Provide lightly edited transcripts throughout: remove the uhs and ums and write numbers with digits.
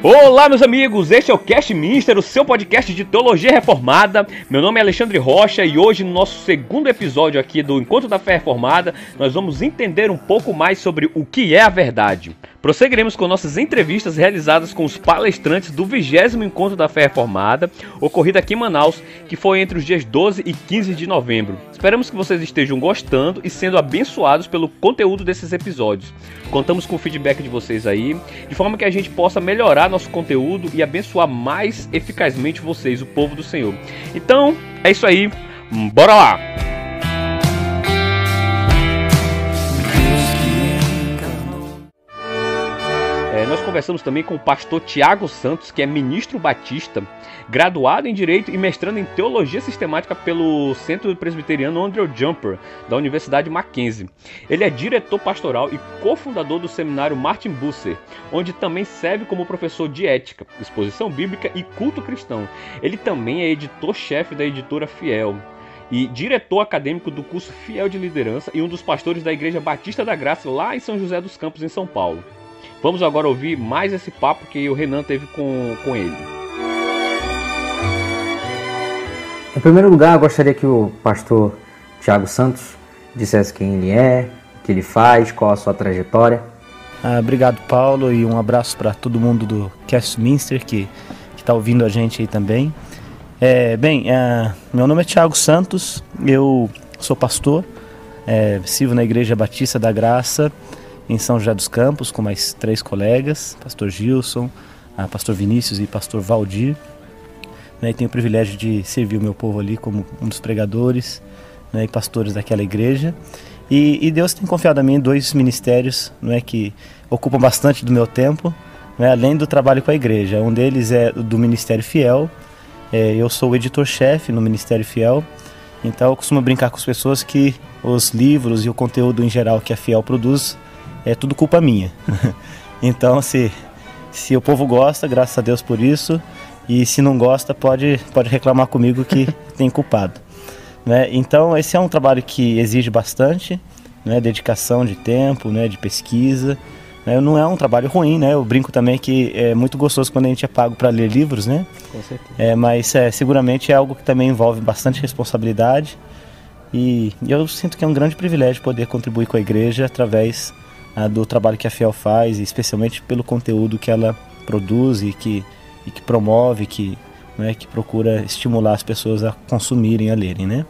Olá, meus amigos, este é o Cast Minister, o seu podcast de teologia reformada. Meu nome é Alexandre Rocha e hoje, no nosso segundo episódio aqui do Encontro da Fé Reformada, nós vamos entender um pouco mais sobre o que é a verdade. Prosseguiremos com nossas entrevistas realizadas com os palestrantes do 20º Encontro da Fé Reformada, ocorrido aqui em Manaus, que foi entre os dias 12 e 15 de novembro. Esperamos que vocês estejam gostando e sendo abençoados pelo conteúdo desses episódios. Contamos com o feedback de vocês aí, de forma que a gente possa melhorar nosso conteúdo e abençoar mais eficazmente vocês, o povo do Senhor. Então, é isso aí, bora lá! Nós conversamos também com o pastor Tiago Santos, que é ministro batista, graduado em Direito e mestrando em Teologia Sistemática pelo Centro Presbiteriano Andrew Jumper, da Universidade Mackenzie. Ele é diretor pastoral e cofundador do seminário Martin Bucer, onde também serve como professor de ética, exposição bíblica e culto cristão. Ele também é editor-chefe da editora Fiel e diretor acadêmico do curso Fiel de Liderança e um dos pastores da Igreja Batista da Graça lá em São José dos Campos, em São Paulo. Vamos agora ouvir mais esse papo que o Renan teve com ele. Em primeiro lugar, eu gostaria que o pastor Tiago Santos dissesse quem ele é, o que ele faz, qual a sua trajetória. Obrigado, Paulo, e um abraço para todo mundo do Cast Minister que está ouvindo a gente aí também. Meu nome é Tiago Santos, eu sou pastor, sirvo na Igreja Batista da Graça, em São José dos Campos, com mais 3 colegas, pastor Gilson, pastor Vinícius e pastor Valdir. E tenho o privilégio de servir o meu povo ali como um dos pregadores, e pastores daquela igreja. E Deus tem confiado a mim 2 ministérios, que ocupam bastante do meu tempo, além do trabalho com a igreja. Um deles é do Ministério Fiel. Eu sou o editor-chefe no Ministério Fiel, então eu costumo brincar com as pessoas que os livros e o conteúdo em geral que a Fiel produz é tudo culpa minha. Então, se o povo gosta, graças a Deus por isso, e se não gosta, pode reclamar comigo que tem culpado. Então, esse é um trabalho que exige bastante, dedicação de tempo, de pesquisa. Não é um trabalho ruim, eu brinco também que é muito gostoso quando a gente é pago para ler livros, Com certeza. Mas seguramente é algo que também envolve bastante responsabilidade, e eu sinto que é um grande privilégio poder contribuir com a igreja através do trabalho que a Fiel faz, e especialmente pelo conteúdo que ela produz e que promove, que procura estimular as pessoas a consumirem, a lerem.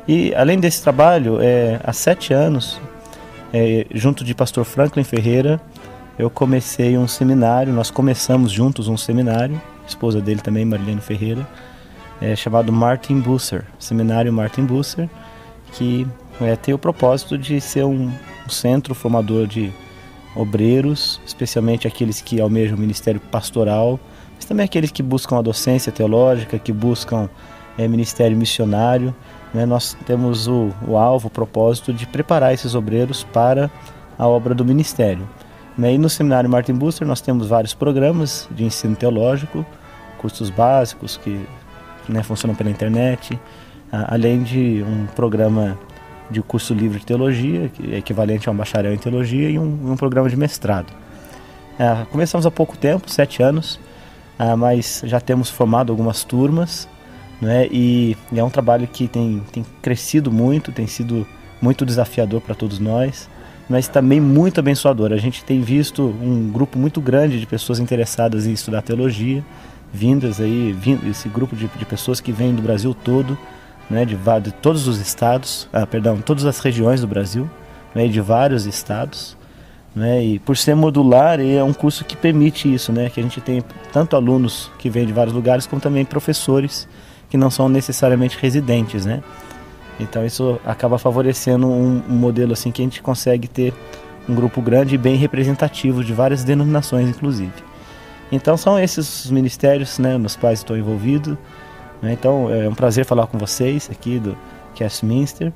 E além desse trabalho, há 7 anos, junto de pastor Franklin Ferreira, eu comecei um seminário, nós começamos juntos um seminário, esposa dele também, Marilene Ferreira, chamado Martin Bucer, Seminário Martin Bucer, que tem o propósito de ser um centro formador de obreiros, especialmente aqueles que almejam o ministério pastoral, mas também aqueles que buscam a docência teológica, que buscam ministério missionário. Nós temos o alvo, o propósito de preparar esses obreiros para a obra do ministério. E no Seminário Martin Bucer nós temos vários programas de ensino teológico, cursos básicos que funcionam pela internet, além de um programa de curso livre de teologia, que é equivalente a um bacharel em teologia, e um programa de mestrado. Começamos há pouco tempo, 7 anos, mas já temos formado algumas turmas, e é um trabalho que tem crescido muito, tem sido muito desafiador para todos nós, mas também muito abençoador. A gente tem visto um grupo muito grande de pessoas interessadas em estudar teologia, esse grupo de pessoas que vêm do Brasil todo, de todos os estados, todas as regiões do Brasil, de vários estados, e por ser modular, é um curso que permite isso, que a gente tem tanto alunos que vêm de vários lugares, como também professores que não são necessariamente residentes, Então isso acaba favorecendo um modelo assim que a gente consegue ter um grupo grande e bem representativo de várias denominações, inclusive. Então são esses os ministérios, nos quais estou envolvido. Então é um prazer falar com vocês aqui do Cast Minister,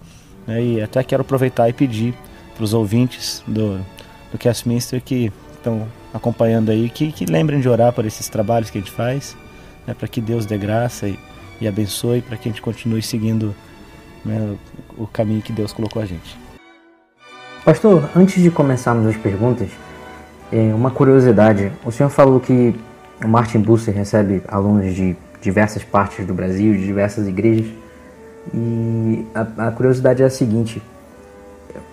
e até quero aproveitar e pedir para os ouvintes do Cast Minister que estão acompanhando aí, que lembrem de orar por esses trabalhos que a gente faz, para que Deus dê graça e abençoe, para que a gente continue seguindo o caminho que Deus colocou a gente. Pastor, antes de começarmos as perguntas, uma curiosidade. O senhor falou que o Martin Bucer recebe alunos de diversas partes do Brasil, de diversas igrejas, e a curiosidade é a seguinte: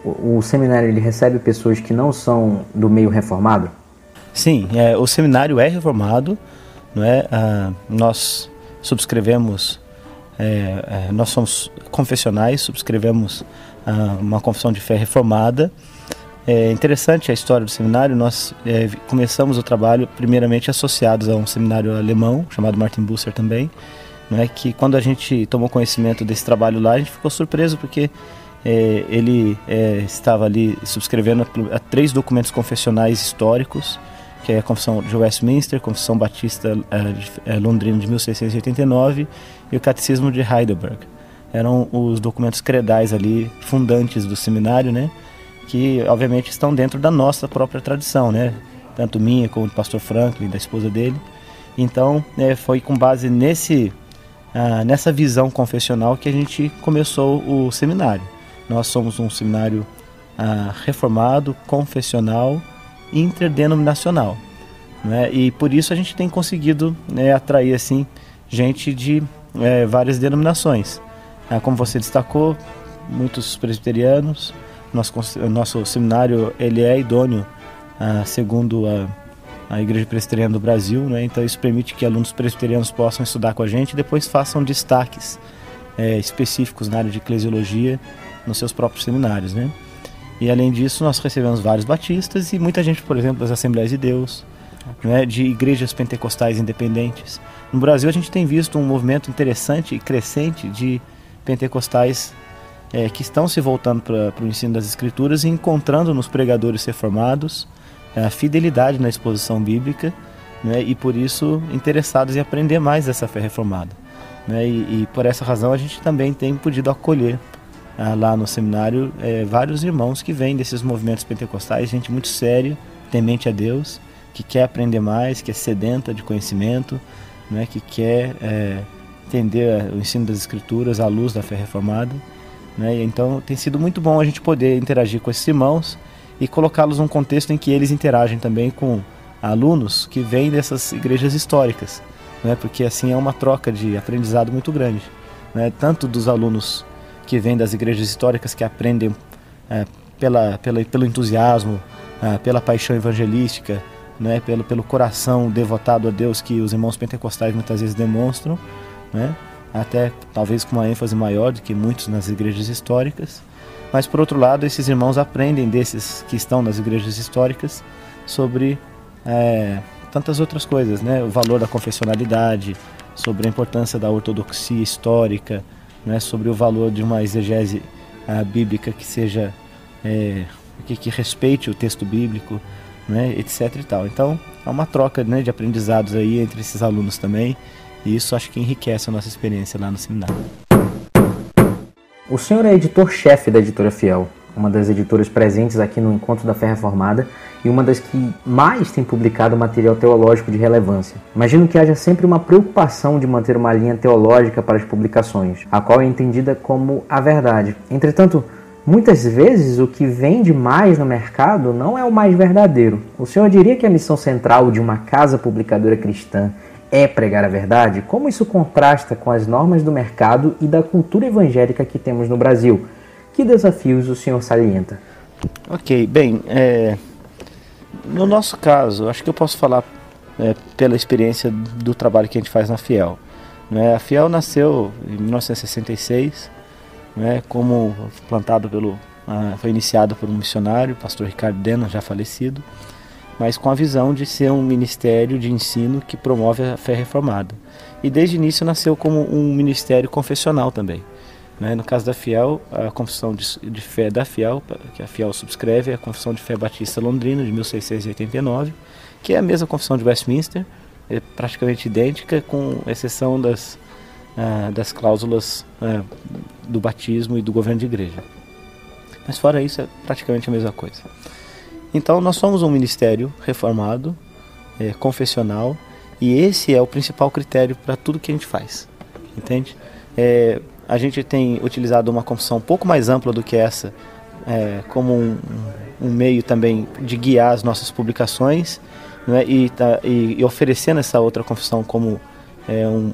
o seminário ele recebe pessoas que não são do meio reformado? Sim, o seminário é reformado, não é? Nós subscrevemos, nós somos confessionais, subscrevemos uma confissão de fé reformada. É interessante a história do seminário. Nós começamos o trabalho primeiramente associados a um seminário alemão chamado Martin Bucer também, não é? Que quando a gente tomou conhecimento desse trabalho lá, a gente ficou surpreso porque ele estava ali subscrevendo a 3 documentos confessionais históricos, que é a Confissão de Westminster, Confissão Batista Londrina de 1689 e o Catecismo de Heidelberg. Eram os documentos credais ali, fundantes do seminário, né? Que obviamente estão dentro da nossa própria tradição, né? Tanto minha como do pastor Franklin, da esposa dele. Então, foi com base nessa visão confessional que a gente começou o seminário. Nós somos um seminário reformado, confessional, interdenominacional, né? E por isso a gente tem conseguido atrair assim, gente de várias denominações. Como você destacou, muitos presbiterianos. Nosso seminário ele é idôneo segundo a Igreja Presbiteriana do Brasil, né? Então isso permite que alunos presbiterianos possam estudar com a gente e depois façam destaques específicos na área de eclesiologia nos seus próprios seminários, né? E além disso nós recebemos vários batistas e muita gente, por exemplo, das Assembleias de Deus, né? De igrejas pentecostais independentes. No Brasil a gente tem visto um movimento interessante e crescente de pentecostais que estão se voltando para o ensino das Escrituras e encontrando nos pregadores reformados a fidelidade na exposição bíblica, né? E por isso interessados em aprender mais dessa fé reformada, né? E por essa razão a gente também tem podido acolher lá no seminário vários irmãos que vêm desses movimentos pentecostais, gente muito séria, temente a Deus, que quer aprender mais, que é sedenta de conhecimento, né? Que quer entender o ensino das Escrituras à luz da fé reformada, né? Então tem sido muito bom a gente poder interagir com esses irmãos e colocá-los num contexto em que eles interagem também com alunos que vêm dessas igrejas históricas, né? Porque assim é uma troca de aprendizado muito grande, né? Tanto dos alunos que vêm das igrejas históricas, que aprendem pelo entusiasmo, pela paixão evangelística, né? Pelo coração devotado a Deus que os irmãos pentecostais muitas vezes demonstram, né? Até talvez com uma ênfase maior do que muitos nas igrejas históricas. Mas por outro lado, esses irmãos aprendem desses que estão nas igrejas históricas sobre tantas outras coisas, né? O valor da confessionalidade, sobre a importância da ortodoxia histórica, né? Sobre o valor de uma exegese bíblica que seja que respeite o texto bíblico, né? Etc. e tal. Então há uma troca, né, de aprendizados aí entre esses alunos também, e isso acho que enriquece a nossa experiência lá no seminário. O senhor é editor-chefe da Editora Fiel, uma das editoras presentes aqui no Encontro da Fé Reformada e uma das que mais tem publicado material teológico de relevância. Imagino que haja sempre uma preocupação de manter uma linha teológica para as publicações, a qual é entendida como a verdade. Entretanto, muitas vezes o que vende mais no mercado não é o mais verdadeiro. O senhor diria que a missão central de uma casa publicadora cristã é pregar a verdade? Como isso contrasta com as normas do mercado e da cultura evangélica que temos no Brasil? Que desafios o senhor salienta? Ok, bem, no nosso caso, acho que eu posso falar pela experiência do trabalho que a gente faz na Fiel. A Fiel nasceu em 1966, como foi iniciado por um missionário, o pastor Ricardo Dena, já falecido, mas com a visão de ser um ministério de ensino que promove a fé reformada. E desde o início nasceu como um ministério confessional também. No caso da Fiel, a confissão de fé da Fiel, que a Fiel subscreve, é a Confissão de Fé Batista Londrina, de 1689, que é a mesma confissão de Westminster, é praticamente idêntica, com exceção das cláusulas do batismo e do governo de igreja. Mas fora isso, é praticamente a mesma coisa. Então nós somos um ministério reformado, confessional, e esse é o principal critério para tudo que a gente faz, entende? A gente tem utilizado uma confissão um pouco mais ampla do que essa, como um meio também de guiar as nossas publicações né, e oferecendo essa outra confissão como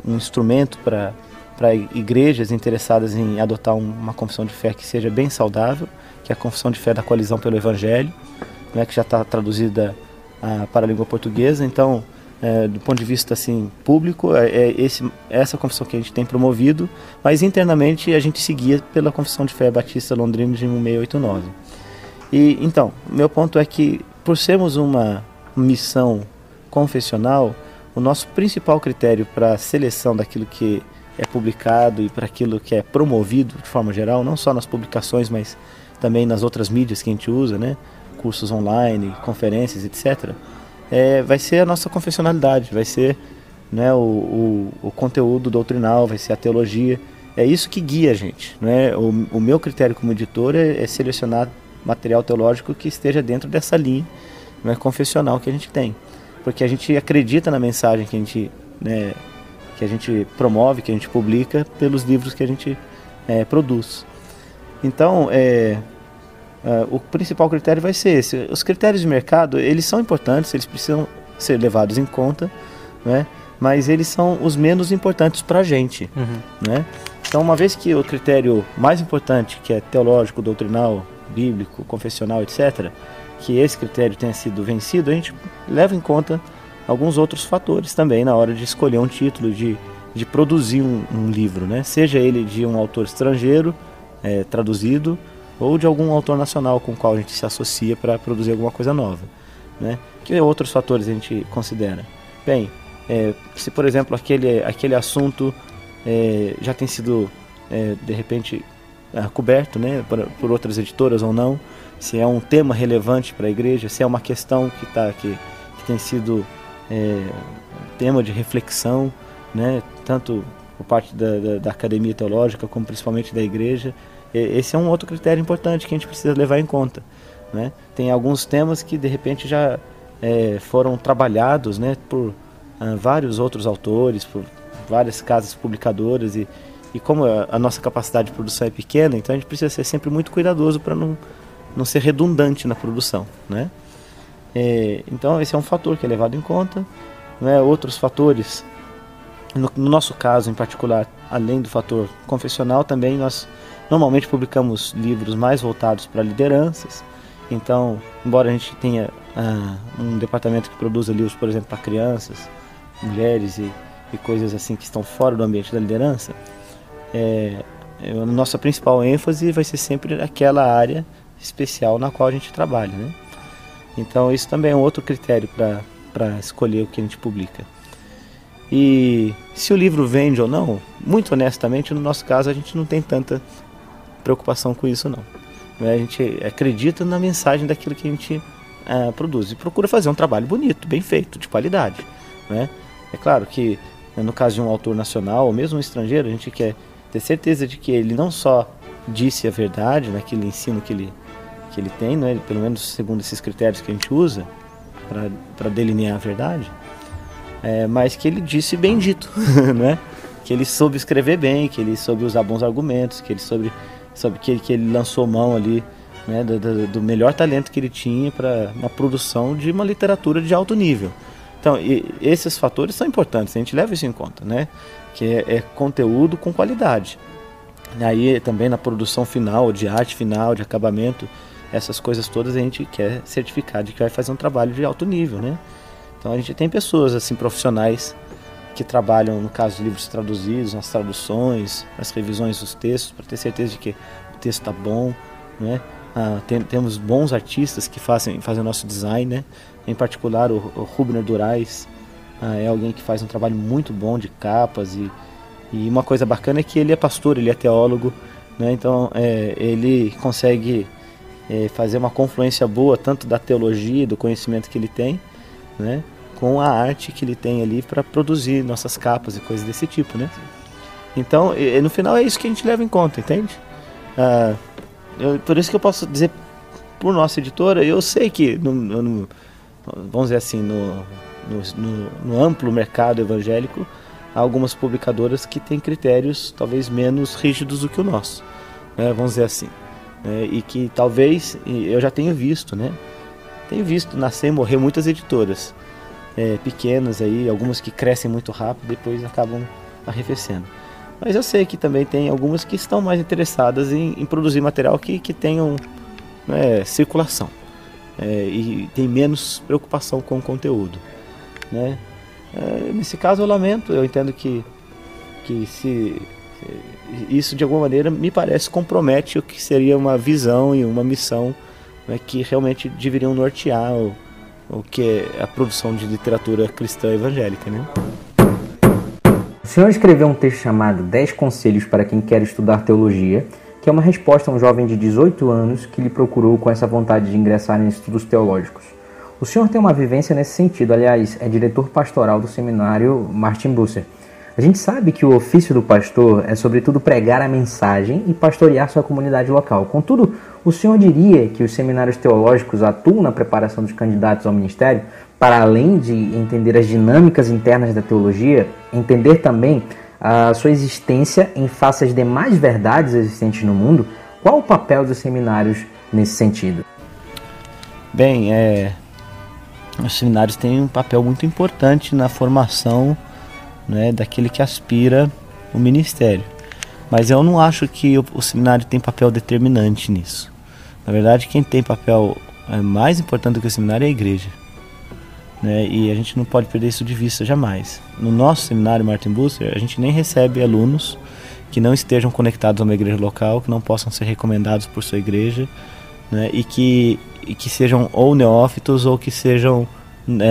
um instrumento para igrejas interessadas em adotar uma confissão de fé que seja bem saudável, que é a confissão de fé da Coalizão pelo Evangelho, né, que já está traduzida para a língua portuguesa. Então, do ponto de vista assim, público, essa confissão que a gente tem promovido, mas internamente a gente seguia pela Confissão de Fé Batista Londrina de 1689. E então, meu ponto é que, por sermos uma missão confessional, o nosso principal critério para a seleção daquilo que é publicado e para aquilo que é promovido de forma geral, não só nas publicações, mas também nas outras mídias que a gente usa, né, cursos online, conferências, etc., vai ser a nossa confessionalidade, vai ser, né, o conteúdo doutrinal, vai ser a teologia. É isso que guia a gente, né? O meu critério como editor é selecionar material teológico que esteja dentro dessa linha, né, confessional que a gente tem, porque a gente acredita na mensagem que a gente, né, que a gente promove, que a gente publica pelos livros que a gente produz. Então, o principal critério vai ser esse. Os critérios de mercado, eles são importantes, eles precisam ser levados em conta, né? Mas eles são os menos importantes para a gente. Né? Então, uma vez que o critério mais importante, que é teológico, doutrinal, bíblico, confessional, etc., que esse critério tenha sido vencido, a gente leva em conta alguns outros fatores também na hora de escolher um título, de produzir um livro, né? Seja ele de um autor estrangeiro, traduzido, ou de algum autor nacional com o qual a gente se associa para produzir alguma coisa nova, né? Que outros fatores a gente considera? Bem, se por exemplo aquele assunto já tem sido de repente coberto, né, por outras editoras ou não, se é um tema relevante para a igreja, se é uma questão que tem sido tema de reflexão, né, tanto por parte da academia teológica como principalmente da igreja. Esse é um outro critério importante que a gente precisa levar em conta, né? Tem alguns temas que de repente já foram trabalhados, né, por vários outros autores, por várias casas publicadoras, e como a nossa capacidade de produção é pequena, então a gente precisa ser sempre muito cuidadoso para não ser redundante na produção, né? Então esse é um fator que é levado em conta, né? Outros fatores, no nosso caso em particular, além do fator confessional, também nós normalmente publicamos livros mais voltados para lideranças. Então, embora a gente tenha um departamento que produza livros, por exemplo, para crianças, mulheres e coisas assim que estão fora do ambiente da liderança, a nossa principal ênfase vai ser sempre aquela área especial na qual a gente trabalha, né? Então, isso também é um outro critério para escolher o que a gente publica. E se o livro vende ou não, muito honestamente, no nosso caso, a gente não tem tanta preocupação com isso, não. A gente acredita na mensagem daquilo que a gente produz e procura fazer um trabalho bonito, bem feito, de qualidade, né? É claro que no caso de um autor nacional ou mesmo um estrangeiro, a gente quer ter certeza de que ele não só disse a verdade naquele ensino que ele tem, né, pelo menos segundo esses critérios que a gente usa para delinear a verdade, mas que ele disse bem dito, né? Que ele soube escrever bem, que ele soube usar bons argumentos, que ele soube que ele lançou mão ali, né, do melhor talento que ele tinha para uma produção de uma literatura de alto nível. Então, esses fatores são importantes, a gente leva isso em conta, né? Que é conteúdo com qualidade. E aí também na produção final, de arte final, de acabamento, essas coisas todas a gente quer certificar de que vai fazer um trabalho de alto nível, né? Então a gente tem pessoas assim, profissionais que trabalham, no caso de livros traduzidos, nas traduções, nas revisões dos textos, para ter certeza de que o texto está bom, né? Temos bons artistas que fazem o nosso design, né? Em particular o Rubner Durais é alguém que faz um trabalho muito bom de capas, e uma coisa bacana é que ele é pastor, ele é teólogo, né? Então ele consegue fazer uma confluência boa tanto da teologia, do conhecimento que ele tem, né, com a arte que ele tem ali para produzir nossas capas e coisas desse tipo, né? Então, no final é isso que a gente leva em conta, entende? Por isso que eu posso dizer, por nossa editora, eu sei que, vamos dizer assim, no amplo mercado evangélico, há algumas publicadoras que têm critérios talvez menos rígidos do que o nosso, né, vamos dizer assim. E que talvez, eu já tenho visto, né? Tenho visto nascer e morrer muitas editoras. pequenas aí, algumas que crescem muito rápido, depois acabam arrefecendo. Mas eu sei que também tem algumas que estão mais interessadas em produzir material que tenham circulação e tem menos preocupação com o conteúdo, né? Nesse caso eu lamento, eu entendo que se isso de alguma maneira me parece compromete o que seria uma visão e uma missão, né, que realmente deveriam nortear o que é a produção de literatura cristã evangélica, né? O senhor escreveu um texto chamado 10 Conselhos para quem quer estudar teologia, que é uma resposta a um jovem de 18 anos que lhe procurou com essa vontade de ingressar em estudos teológicos. O senhor tem uma vivência nesse sentido, aliás, é diretor pastoral do seminário Martin Bucer. A gente sabe que o ofício do pastor é sobretudo pregar a mensagem e pastorear sua comunidade local. Contudo, o senhor diria que os seminários teológicos atuam na preparação dos candidatos ao ministério, para além de entender as dinâmicas internas da teologia, entender também a sua existência em face às demais verdades existentes no mundo? Qual o papel dos seminários nesse sentido? Bem, os seminários têm um papel muito importante na formação, né, daquele que aspira o ministério. Mas eu não acho que o seminário tem papel determinante nisso. Na verdade, quem tem papel mais importante do que o seminário é a igreja, né? E a gente não pode perder isso de vista jamais. No nosso seminário Martin Bucer, a gente nem recebe alunos que não estejam conectados a uma igreja local, que não possam ser recomendados por sua igreja, né? E que sejam ou neófitos ou que sejam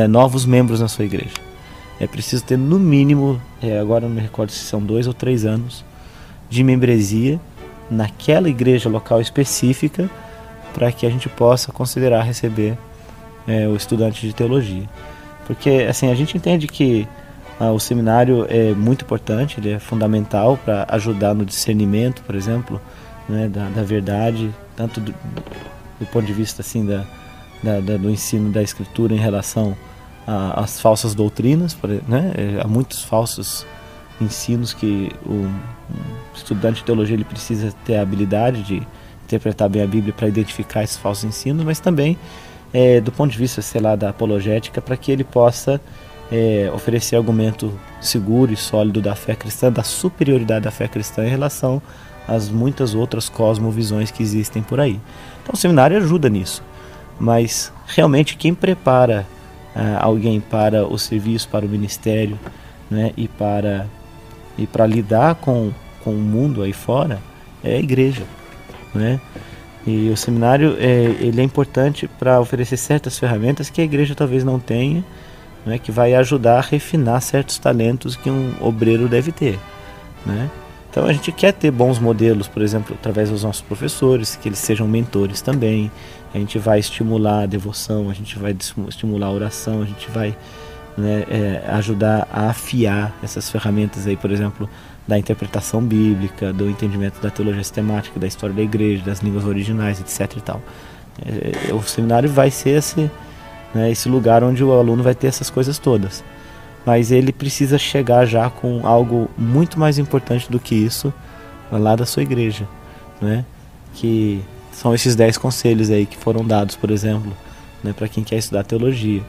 novos membros na sua igreja. É preciso ter no mínimo, agora não me recordo se são 2 ou 3 anos, de membresia naquela igreja local específica para que a gente possa considerar receber o estudante de teologia. Porque assim, a gente entende que o seminário é muito importante, ele é fundamental para ajudar no discernimento, por exemplo, né, da verdade, tanto do ponto de vista assim, do ensino da Escritura em relação às falsas doutrinas, né? Há muitos falsos ensinos que o estudante de teologia ele precisa ter a habilidade de interpretar bem a Bíblia para identificar esses falsos ensinos, mas também do ponto de vista, sei lá, da apologética, para que ele possa oferecer argumento seguro e sólido da fé cristã, da superioridade da fé cristã em relação às muitas outras cosmovisões que existem por aí. Então o seminário ajuda nisso, mas realmente quem prepara alguém para o serviço, para o ministério, né, e para lidar com o mundo aí fora é a igreja, né? E o seminário ele é importante para oferecer certas ferramentas que a igreja talvez não tenha, né, que vai ajudar a refinar certos talentos que um obreiro deve ter, né? Então a gente quer ter bons modelos, por exemplo, através dos nossos professores, que eles sejam mentores também. A gente vai estimular a devoção, a gente vai estimular a oração, a gente vai, né, ajudar a afiar essas ferramentas aí, por exemplo, da interpretação bíblica, do entendimento da teologia sistemática, da história da igreja, das línguas originais, etc. e tal. O seminário vai ser esse lugar onde o aluno vai ter essas coisas todas. Mas ele precisa chegar já com algo muito mais importante do que isso lá da sua igreja, né? Que são esses 10 conselhos aí que foram dados, por exemplo, né, para quem quer estudar teologia,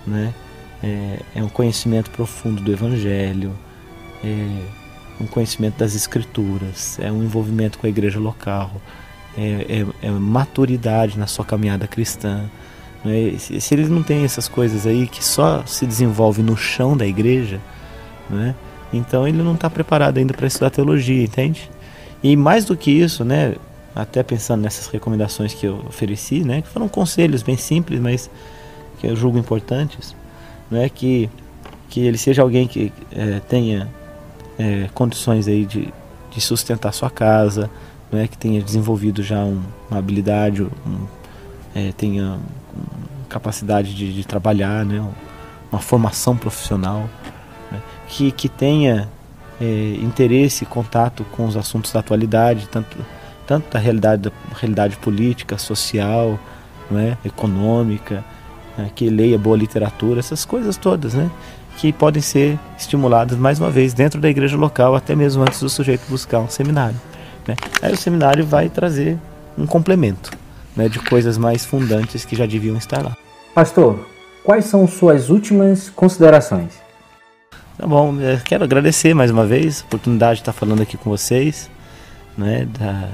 né? É um conhecimento profundo do Evangelho, um conhecimento das Escrituras, é um envolvimento com a igreja local, é maturidade na sua caminhada cristã. Se ele não tem essas coisas aí que só se desenvolve no chão da igreja, né, então ele não está preparado ainda para estudar teologia, entende? E mais do que isso, né, até pensando nessas recomendações que eu ofereci, né, que foram conselhos bem simples, mas que eu julgo importantes, né, que ele seja alguém que tenha condições aí de sustentar sua casa, né, que tenha desenvolvido já uma habilidade, tenha capacidade de trabalhar, né, uma formação profissional, né, que tenha interesse e contato com os assuntos da atualidade, tanto da realidade política, social, né, econômica, que leia boa literatura, essas coisas todas, né, que podem ser estimuladas mais uma vez dentro da igreja local, até mesmo antes do sujeito buscar um seminário, né. Aí o seminário vai trazer um complemento, né, de coisas mais fundantes que já deviam estar lá. Pastor, quais são suas últimas considerações? Tá bom, eu quero agradecer mais uma vez a oportunidade de estar falando aqui com vocês, né, da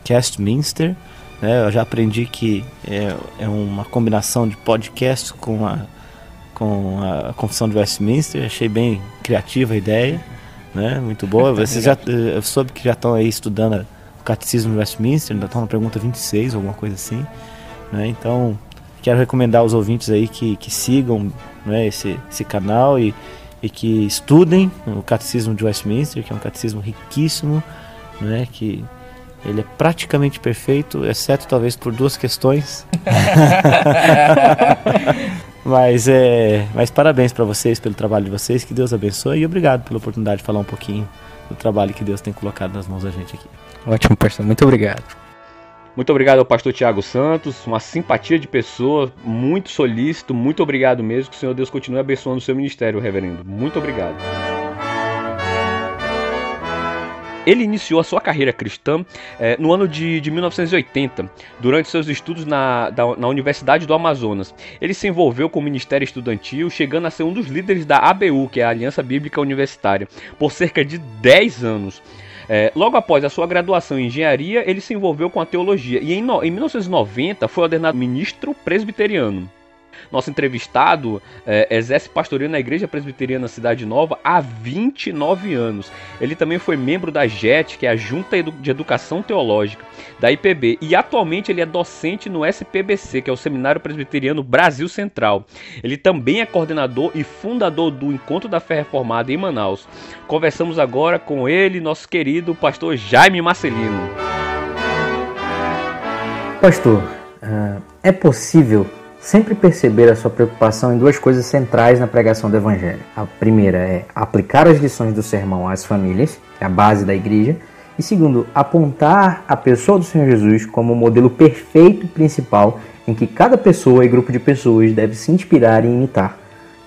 Castminster. Né, eu já aprendi que é uma combinação de podcast com a Confissão de Westminster. Achei bem criativa a ideia, né, muito boa. Vocês eu soube que já estão aí estudando o Catecismo de Westminster, ainda estão na pergunta 26, alguma coisa assim, né, então quero recomendar aos ouvintes aí que sigam, né, esse canal e que estudem o Catecismo de Westminster, que é um catecismo riquíssimo, né, que ele é praticamente perfeito, exceto talvez por 2 questões. Mas parabéns para vocês pelo trabalho de vocês, que Deus abençoe, e obrigado pela oportunidade de falar um pouquinho do trabalho que Deus tem colocado nas mãos da gente aqui. Ótimo, pastor, muito obrigado. Muito obrigado ao pastor Tiago Santos, uma simpatia de pessoa, muito solícito, muito obrigado mesmo, que o Senhor Deus continue abençoando o seu ministério, reverendo. Muito obrigado. Ele iniciou a sua carreira cristã no ano de 1980, durante seus estudos na Universidade do Amazonas. Ele se envolveu com o ministério estudantil, chegando a ser um dos líderes da ABU, que é a Aliança Bíblica Universitária, por cerca de 10 anos. Logo após a sua graduação em engenharia, ele se envolveu com a teologia e em 1990 foi ordenado ministro presbiteriano. Nosso entrevistado exerce pastoreio na Igreja Presbiteriana Cidade Nova há 29 anos. Ele também foi membro da JET, que é a Junta de Educação Teológica, da IPB, e atualmente ele é docente no SPBC, que é o Seminário Presbiteriano Brasil Central. Ele também é coordenador e fundador do Encontro da Fé Reformada em Manaus. Conversamos agora com ele, nosso querido pastor Jaime Marcelino. Pastor, é possível sempre perceber a sua preocupação em 2 coisas centrais na pregação do Evangelho. A primeira é aplicar as lições do sermão às famílias, que é a base da igreja, e segundo, apontar a pessoa do Senhor Jesus como o modelo perfeito e principal em que cada pessoa e grupo de pessoas deve se inspirar e imitar.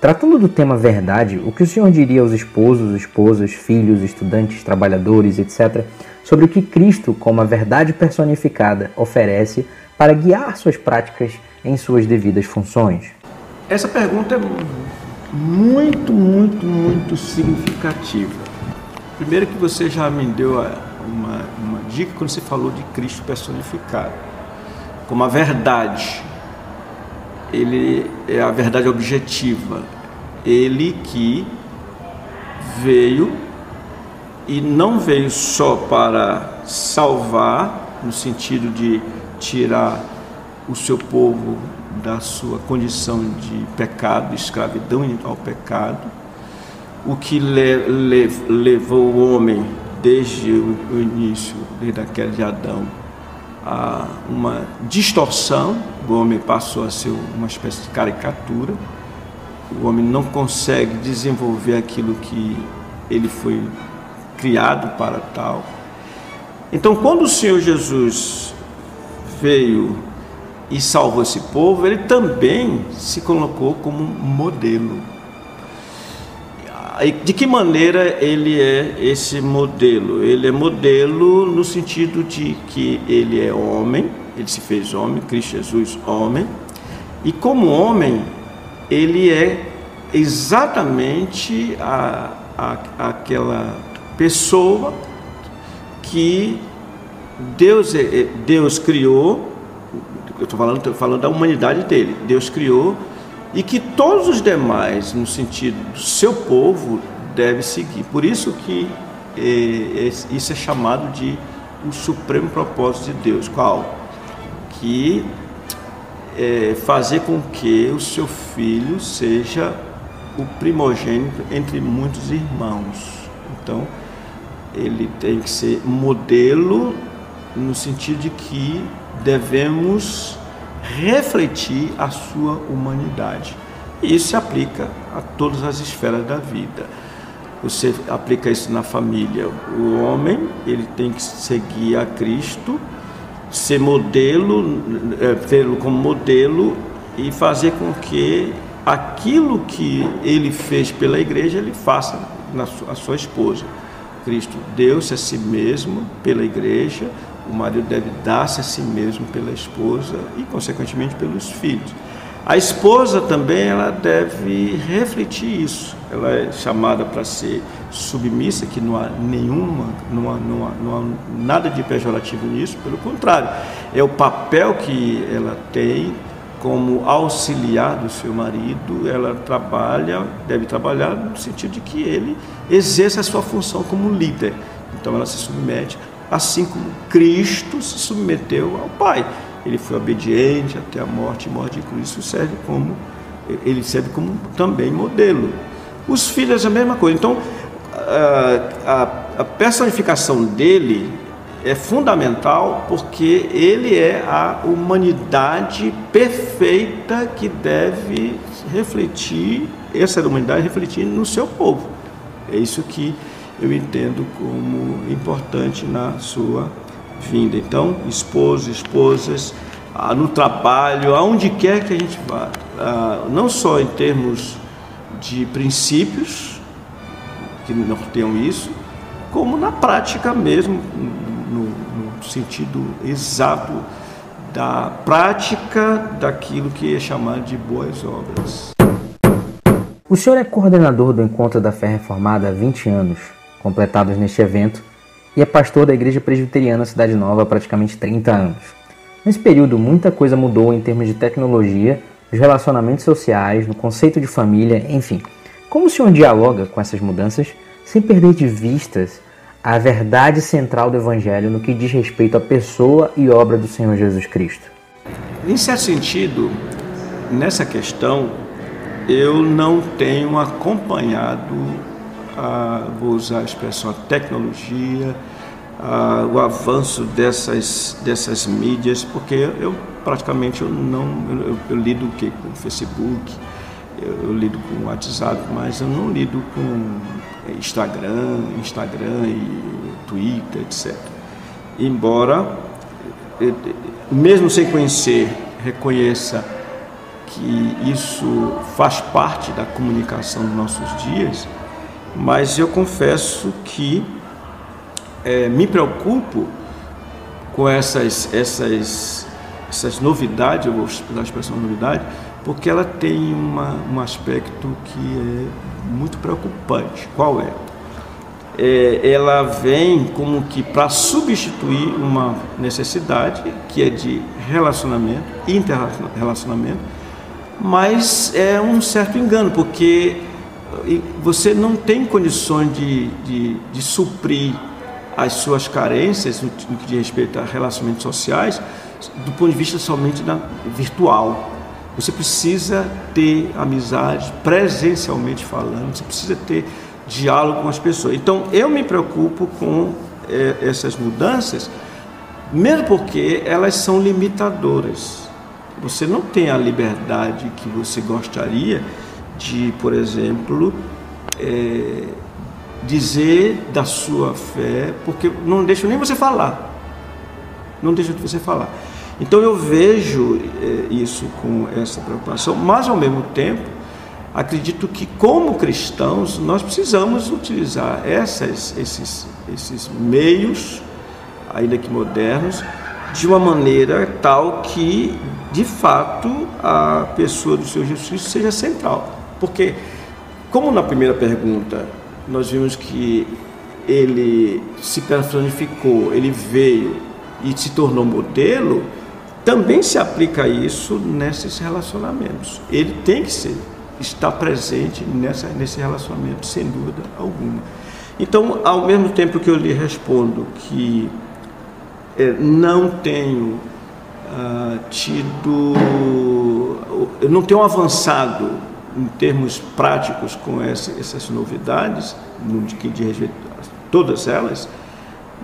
Tratando do tema verdade, o que o Senhor diria aos esposos, esposas, filhos, estudantes, trabalhadores, etc., sobre o que Cristo, como a verdade personificada, oferece para guiar suas práticas em suas devidas funções? Essa pergunta é muito significativa. Primeiro que você já me deu uma dica quando você falou de Cristo personificado. Como a verdade, ele é a verdade objetiva. Ele que veio e não veio só para salvar, no sentido de tirar o seu povo da sua condição de pecado, escravidão ao pecado, o que levou o homem desde o início, desde a queda de Adão, a uma distorção. O homem passou a ser uma espécie de caricatura. O homem não consegue desenvolver aquilo que ele foi criado para tal. Então, quando o Senhor Jesus veio e salvou esse povo, ele também se colocou como modelo. De que maneira ele é esse modelo? Ele é modelo no sentido de que ele é homem, ele se fez homem, Cristo Jesus homem, e como homem ele é exatamente aquela pessoa que Deus criou. Eu estou falando da humanidade dele. Deus criou e que todos os demais, no sentido do seu povo, devem seguir. Por isso que isso é chamado de o supremo propósito de Deus. Qual? Que fazer com que o seu filho seja o primogênito entre muitos irmãos. Então, ele tem que ser modelo no sentido de que devemos refletir a sua humanidade. E isso se aplica a todas as esferas da vida. Você aplica isso na família. O homem, ele tem que seguir a Cristo, ser modelo, tê-lo como modelo e fazer com que aquilo que ele fez pela igreja, ele faça a sua esposa. Cristo deu-se a si mesmo pela igreja, o marido deve dar-se a si mesmo pela esposa e, consequentemente, pelos filhos. A esposa também, ela deve refletir isso. Ela é chamada para ser submissa, que não há nada de pejorativo nisso, pelo contrário, é o papel que ela tem como auxiliar do seu marido. Ela deve trabalhar no sentido de que ele exerça a sua função como líder. Então ela se submete, assim como Cristo se submeteu ao Pai. Ele foi obediente até a morte, e morte de Cristo ele serve como também modelo. Os filhos é a mesma coisa. Então, a personificação dele é fundamental, porque ele é a humanidade perfeita que deve refletir, essa humanidade refletir no seu povo. É isso que eu entendo como importante na sua vinda. Então, esposas, no trabalho, aonde quer que a gente vá, não só em termos de princípios que norteiam isso, como na prática mesmo, no sentido exato da prática daquilo que é chamado de boas obras. O senhor é coordenador do Encontro da Fé Reformada há 20 anos, completados neste evento, e é pastor da Igreja Presbiteriana Cidade Nova há praticamente 30 anos. Nesse período, muita coisa mudou em termos de tecnologia, nos relacionamentos sociais, no conceito de família, enfim. Como o senhor dialoga com essas mudanças sem perder de vistas a verdade central do Evangelho no que diz respeito à pessoa e obra do Senhor Jesus Cristo? Em certo sentido, nessa questão, eu não tenho acompanhado, vou usar a expressão, a tecnologia, o avanço dessas mídias, porque eu praticamente eu lido com o Facebook, eu lido com o WhatsApp, mas eu não lido com Instagram e Twitter, etc. Embora, mesmo sem conhecer, reconheça que isso faz parte da comunicação dos nossos dias, mas eu confesso que me preocupo com essas novidades, eu vou usar a expressão novidade, porque ela tem um aspecto que é muito preocupante. Qual é? Ela vem como que para substituir uma necessidade que é de relacionamento, interrelacionamento, mas é um certo engano, porque você não tem condições de suprir as suas carências no que diz respeito a relacionamentos sociais do ponto de vista somente virtual. Você precisa ter amizade presencialmente falando, você precisa ter diálogo com as pessoas. Então, eu me preocupo com essas mudanças, mesmo porque elas são limitadoras. Você não tem a liberdade que você gostaria de, por exemplo, dizer da sua fé, porque não deixa nem você falar. Não deixa você falar. Então eu vejo isso com essa preocupação, mas ao mesmo tempo acredito que como cristãos nós precisamos utilizar esses meios, ainda que modernos, de uma maneira tal que de fato a pessoa do Senhor Jesus Cristo seja central. Porque, como na primeira pergunta nós vimos que ele se personificou, ele veio e se tornou modelo, também se aplica isso nesses relacionamentos. Ele tem que estar presente nesse relacionamento, sem dúvida alguma. Então, ao mesmo tempo que eu lhe respondo que não tenho eu não tenho avançado em termos práticos com essas novidades, no que diz respeito a todas elas,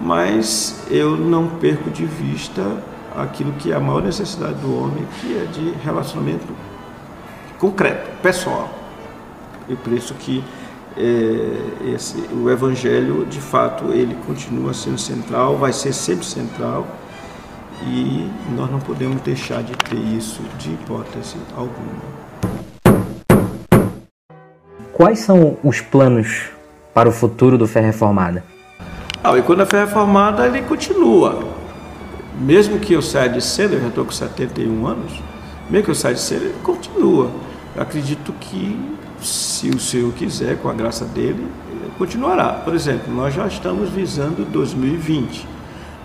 mas eu não perco de vista aquilo que é a maior necessidade do homem, que é de relacionamento concreto, pessoal. E por isso que o Evangelho, de fato, ele continua sendo central, vai ser sempre central, e nós não podemos deixar de ter isso de hipótese alguma. Quais são os planos para o futuro do Fé Reformada? E quando a Fé Reformada, ele continua. Mesmo que eu saia de cena, eu já estou com 71 anos, Mesmo que eu saia de cena, ele continua. Eu acredito que, se o Senhor quiser, com a graça dele, ele continuará. Por exemplo, nós já estamos visando 2020,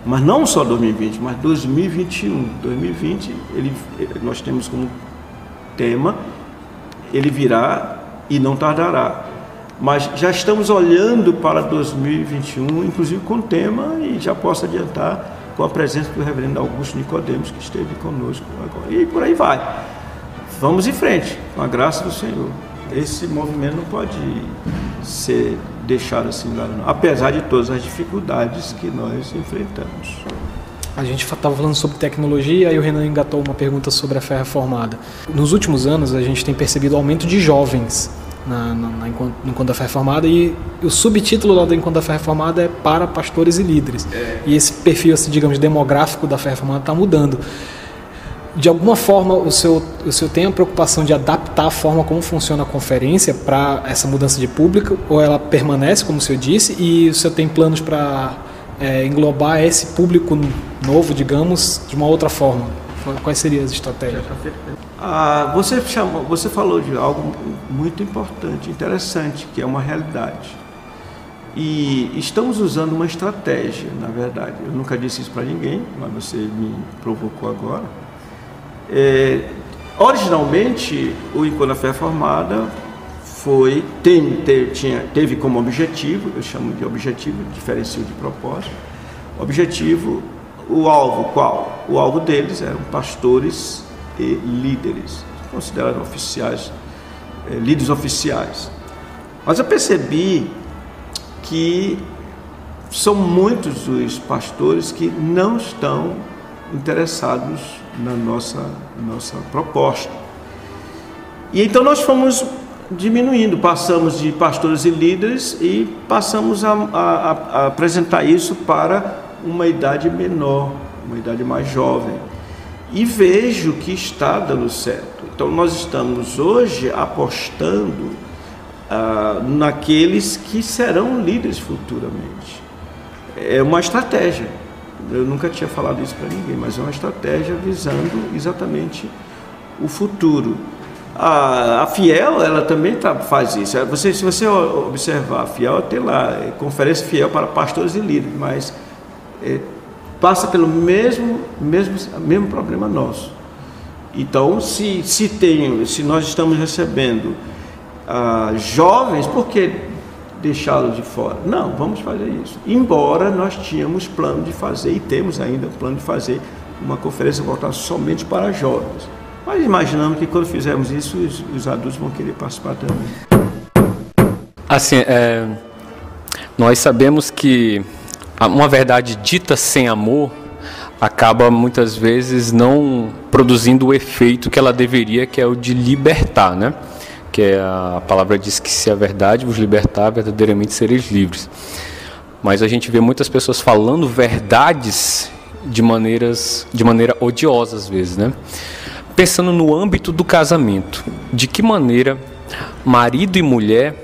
mas não só 2020, mas 2021. 2020, nós temos como tema, ele virá e não tardará. Mas já estamos olhando para 2021, inclusive com o tema, e já posso adiantar, com a presença do reverendo Augusto Nicodemos, que esteve conosco agora. E por aí vai. Vamos em frente, com a graça do Senhor. Esse movimento não pode ser deixado assim lá, não, apesar de todas as dificuldades que nós enfrentamos. A gente estava falando sobre tecnologia, aí o Renan engatou uma pergunta sobre a fé reformada. Nos últimos anos, a gente tem percebido o aumento de jovens no Encontro da Fé Reformada, e o subtítulo lá do Encontro da Fé Reformada é para pastores e líderes. E esse perfil, assim, digamos, demográfico da Fé Reformada está mudando. De alguma forma, o senhor tem a preocupação de adaptar a forma como funciona a conferência para essa mudança de público, ou ela permanece, como o senhor disse, e o senhor tem planos para englobar esse público novo, digamos, de uma outra forma? Quais seriam as estratégias? Você falou de algo muito importante, interessante, que é uma realidade. E estamos usando uma estratégia, na verdade. Eu nunca disse isso para ninguém, mas você me provocou agora. Originalmente, o Encontro da Fé Reformada teve como objetivo, eu chamo de objetivo, diferencio de propósito, objetivo, o alvo qual? O alvo deles eram pastores e líderes, considerados oficiais, líderes oficiais. Mas eu percebi que são muitos os pastores que não estão interessados na nossa proposta. E então nós fomos diminuindo, passamos de pastores e líderes e passamos a apresentar isso para uma idade menor, uma idade mais jovem. E vejo que está dando certo. Então nós estamos hoje apostando naqueles que serão líderes futuramente. É uma estratégia. Eu nunca tinha falado isso para ninguém, mas é uma estratégia visando exatamente o futuro. A Fiel, ela também faz isso. Se você observar, a Fiel tem lá, Conferência Fiel para Pastores e Líderes, mas passa pelo mesmo problema nosso. Então, se nós estamos recebendo jovens, por que deixá-los de fora? Não, vamos fazer isso. Embora nós tínhamos plano de fazer, e temos ainda plano de fazer, uma conferência voltada somente para jovens. Mas imaginamos que quando fizermos isso, os adultos vão querer participar também. Assim, nós sabemos que uma verdade dita sem amor acaba muitas vezes não produzindo o efeito que ela deveria, que é o de libertar, né? Que a palavra diz que se a verdade vos libertar, verdadeiramente sereis livres. Mas a gente vê muitas pessoas falando verdades de maneira odiosa às vezes, né? Pensando no âmbito do casamento, de que maneira marido e mulher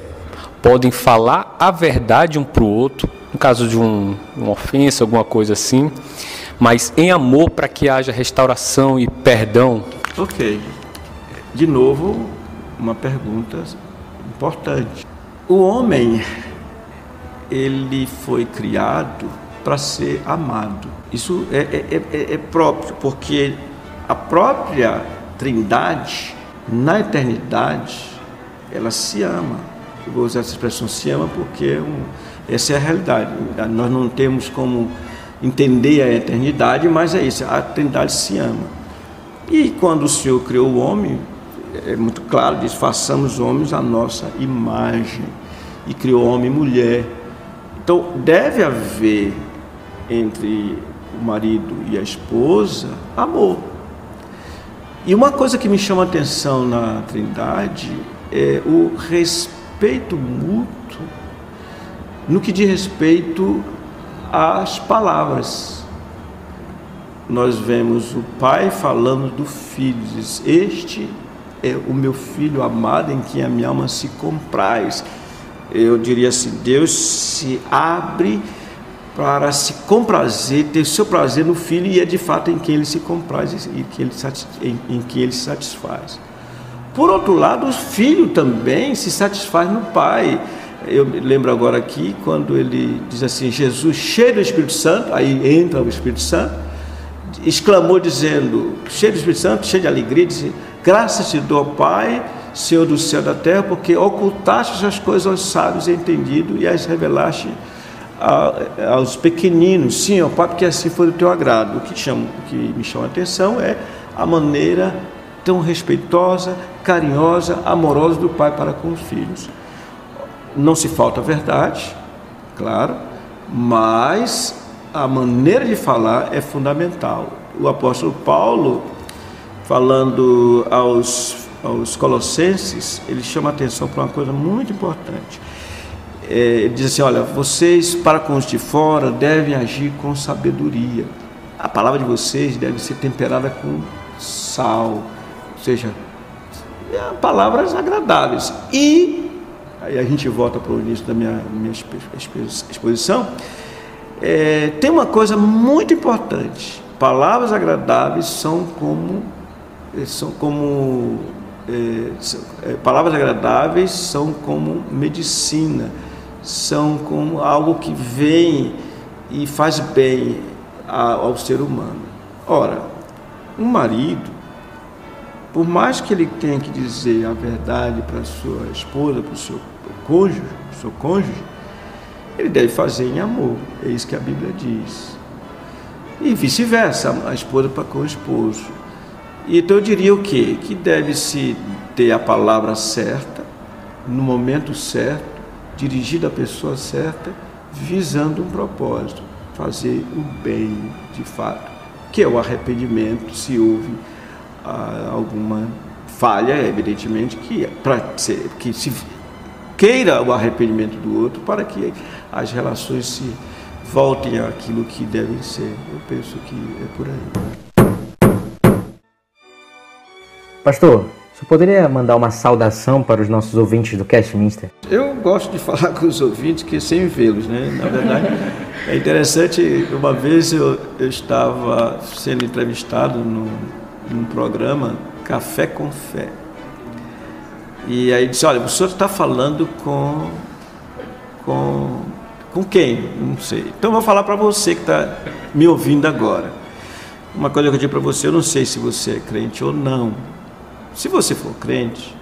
podem falar a verdade um para o outro, no caso de uma ofensa, alguma coisa assim, mas em amor, para que haja restauração e perdão? Ok. De novo, uma pergunta importante. O homem, ele foi criado para ser amado. Isso é próprio, porque a própria Trindade, na eternidade, ela se ama. Eu vou usar essa expressão, se ama, porque essa é a realidade. Nós não temos como entender a eternidade, mas é isso, a Trindade se ama. E quando o Senhor criou o homem, é muito claro, diz, façamos homens à nossa imagem, e criou homem e mulher. Então deve haver entre o marido e a esposa amor. E uma coisa que me chama a atenção na Trindade é o respeito mútuo no que diz respeito às palavras. Nós vemos o pai falando do filho, diz, este é o meu filho amado em quem a minha alma se compraz. Eu diria assim, Deus se abre para se comprazer, ter o seu prazer no filho, e é de fato em quem ele se compraz e em que ele se satisfaz. Por outro lado, o filho também se satisfaz no pai. Eu me lembro agora aqui, quando ele diz assim, Jesus cheio do Espírito Santo, aí entra o Espírito Santo, exclamou dizendo, cheio do Espírito Santo, cheio de alegria, disse, graças te dou, Pai, Senhor do céu e da terra, porque ocultaste as coisas aos sábios e entendidos e as revelaste aos pequeninos. Sim, ó Pai, porque assim foi do teu agrado. O que me chama a atenção é a maneira tão respeitosa, carinhosa, amorosa do pai para com os filhos. Não se falta a verdade, claro, mas a maneira de falar é fundamental. O apóstolo Paulo, falando aos Colossenses, ele chama a atenção para uma coisa muito importante. Ele diz assim, olha, vocês para com os de fora devem agir com sabedoria. A palavra de vocês deve ser temperada com sal, ou seja, palavras agradáveis. E aí a gente volta para o início da minha exposição. Tem uma coisa muito importante. Palavras agradáveis palavras agradáveis são como medicina, são como algo que vem e faz bem ao ser humano. Ora, um marido, por mais que ele tenha que dizer a verdade para a sua esposa, para o seu cônjuge, ele deve fazer em amor, é isso que a Bíblia diz. E vice-versa, a esposa para com o esposo. Então eu diria o quê? Que deve-se ter a palavra certa, no momento certo, dirigida à pessoa certa, visando um propósito, fazer o bem de fato, que é o arrependimento, se houve alguma falha, evidentemente, que se queira o arrependimento do outro para que as relações se voltem àquilo que devem ser. Eu penso que é por aí. Pastor, você poderia mandar uma saudação para os nossos ouvintes do Castminster? Eu gosto de falar com os ouvintes que sem vê-los, né? Na verdade, é interessante, uma vez eu estava sendo entrevistado num programa Café com Fé. E aí disse, olha, o senhor está falando com quem? Não sei. Então eu vou falar para você que está me ouvindo agora. Uma coisa que eu digo para você, eu não sei se você é crente ou não. Se você for crente,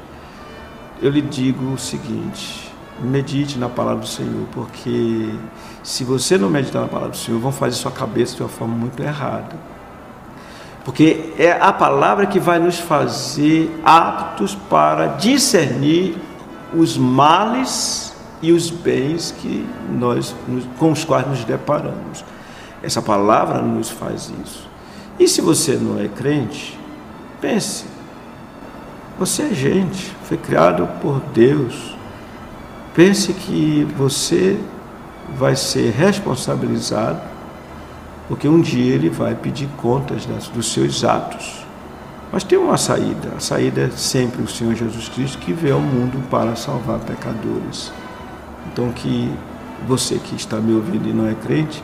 eu lhe digo o seguinte, medite na palavra do Senhor, porque se você não meditar na palavra do Senhor, vão fazer sua cabeça de uma forma muito errada. Porque é a palavra que vai nos fazer aptos para discernir os males e os bens com os quais nos deparamos. Essa palavra nos faz isso. E se você não é crente, pense, você é gente, foi criado por Deus. Pense que você vai ser responsabilizado, porque um dia ele vai pedir contas dos seus atos. Mas tem uma saída, a saída é sempre o Senhor Jesus Cristo, que veio ao mundo para salvar pecadores. Então que você que está me ouvindo e não é crente,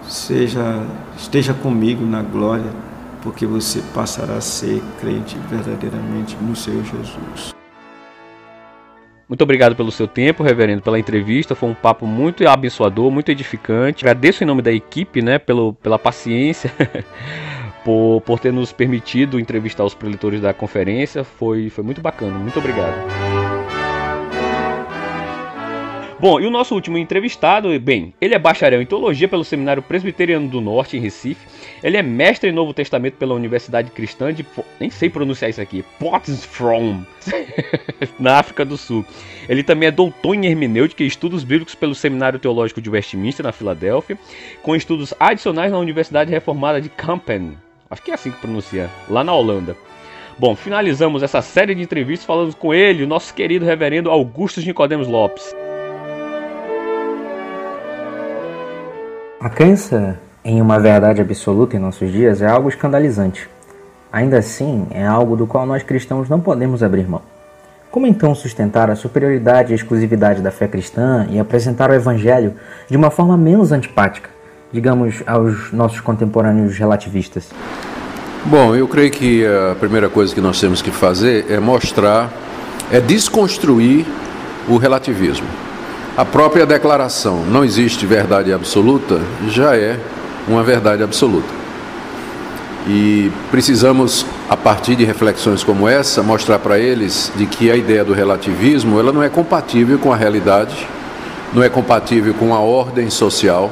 esteja comigo na glória, porque você passará a ser crente verdadeiramente no Senhor Jesus. Muito obrigado pelo seu tempo, reverendo, pela entrevista. Foi um papo muito abençoador, muito edificante. Agradeço em nome da equipe, né, pela paciência, por ter nos permitido entrevistar os preletores da conferência. Foi muito bacana. Muito obrigado. Bom, e o nosso último entrevistado, bem, ele é bacharel em teologia pelo Seminário Presbiteriano do Norte, em Recife. Ele é mestre em Novo Testamento pela Universidade Cristã de... nem sei pronunciar isso aqui. Potchefstroom, na África do Sul. Ele também é doutor em hermenêutica e estudos bíblicos pelo Seminário Teológico de Westminster, na Filadélfia, com estudos adicionais na Universidade Reformada de Kampen. Acho que é assim que pronuncia, lá na Holanda. Bom, finalizamos essa série de entrevistas falando com ele, o nosso querido reverendo Augusto Nicodemos Lopes. A crença em uma verdade absoluta em nossos dias é algo escandalizante. Ainda assim, é algo do qual nós cristãos não podemos abrir mão. Como então sustentar a superioridade e exclusividade da fé cristã e apresentar o Evangelho de uma forma menos antipática, digamos, aos nossos contemporâneos relativistas? Bom, eu creio que a primeira coisa que nós temos que fazer é desconstruir o relativismo. A própria declaração "não existe verdade absoluta" já é uma verdade absoluta. E precisamos, a partir de reflexões como essa, mostrar para eles de que a ideia do relativismo ela não é compatível com a realidade, não é compatível com a ordem social,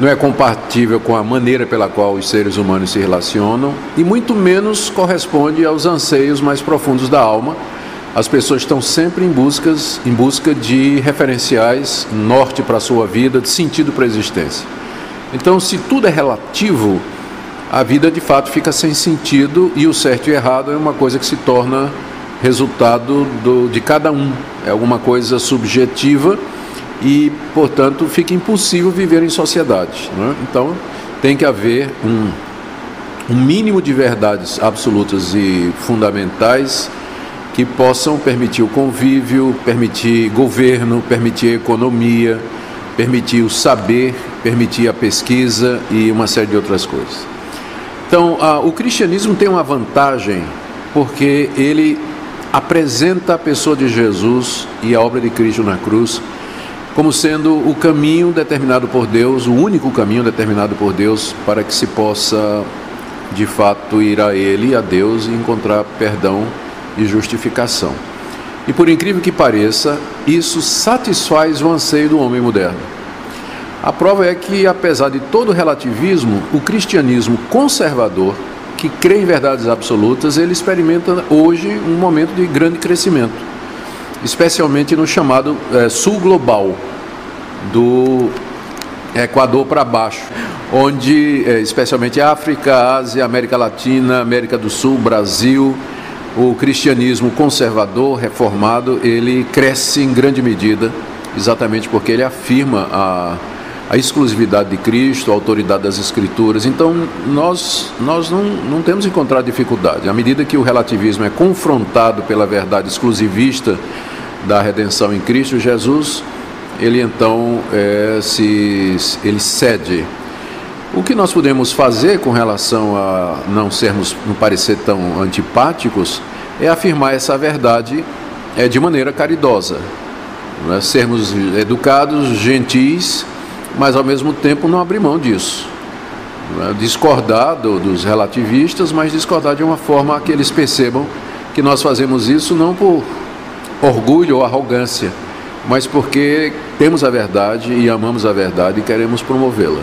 não é compatível com a maneira pela qual os seres humanos se relacionam e muito menos corresponde aos anseios mais profundos da alma. As pessoas estão sempre em busca de referenciais, norte para a sua vida, de sentido para a existência. Então, se tudo é relativo, a vida de fato fica sem sentido e o certo e errado é uma coisa que se torna resultado de cada um. É alguma coisa subjetiva e, portanto, fica impossível viver em sociedade, né? Então, tem que haver um mínimo de verdades absolutas e fundamentais que possam permitir o convívio, permitir governo, permitir a economia, permitir o saber, permitir a pesquisa e uma série de outras coisas. Então, o cristianismo tem uma vantagem porque ele apresenta a pessoa de Jesus e a obra de Cristo na cruz como sendo o caminho determinado por Deus, o único caminho determinado por Deus para que se possa, de fato, ir a Ele, a Deus, e encontrar perdão e justificação. E por incrível que pareça, isso satisfaz o anseio do homem moderno. A prova é que, apesar de todo o relativismo, o cristianismo conservador, que crê em verdades absolutas, ele experimenta hoje um momento de grande crescimento, especialmente no chamado sul global, do Equador para baixo, onde especialmente África, Ásia, América Latina, América do Sul, Brasil, o cristianismo conservador, reformado, ele cresce em grande medida, exatamente porque ele afirma a exclusividade de Cristo, a autoridade das Escrituras. Então, nós não temos encontrado dificuldade. À medida que o relativismo é confrontado pela verdade exclusivista da redenção em Cristo Jesus, ele então ele cede. O que nós podemos fazer com relação a não parecer tão antipáticos é afirmar essa verdade de maneira caridosa, né? Sermos educados, gentis, mas ao mesmo tempo não abrir mão disso, né? Discordar dos relativistas, mas discordar de uma forma que eles percebam que nós fazemos isso não por orgulho ou arrogância, mas porque temos a verdade e amamos a verdade e queremos promovê-la.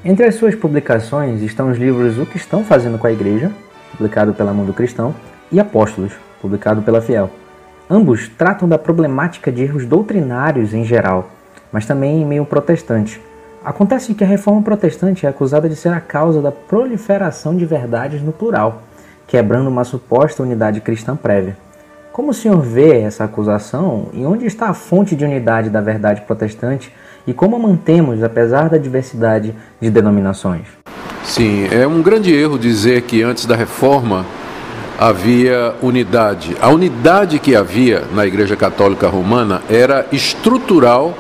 Entre as suas publicações estão os livros O que Estão Fazendo com a Igreja, publicado pela Mundo Cristão, e Apóstolos, publicado pela Fiel. Ambos tratam da problemática de erros doutrinários em geral, mas também em meio protestante. Acontece que a reforma protestante é acusada de ser a causa da proliferação de verdades no plural, quebrando uma suposta unidade cristã prévia. Como o senhor vê essa acusação e onde está a fonte de unidade da verdade protestante e como a mantemos apesar da diversidade de denominações? Sim, é um grande erro dizer que antes da reforma havia unidade. A unidade que havia na Igreja Católica Romana era estrutural,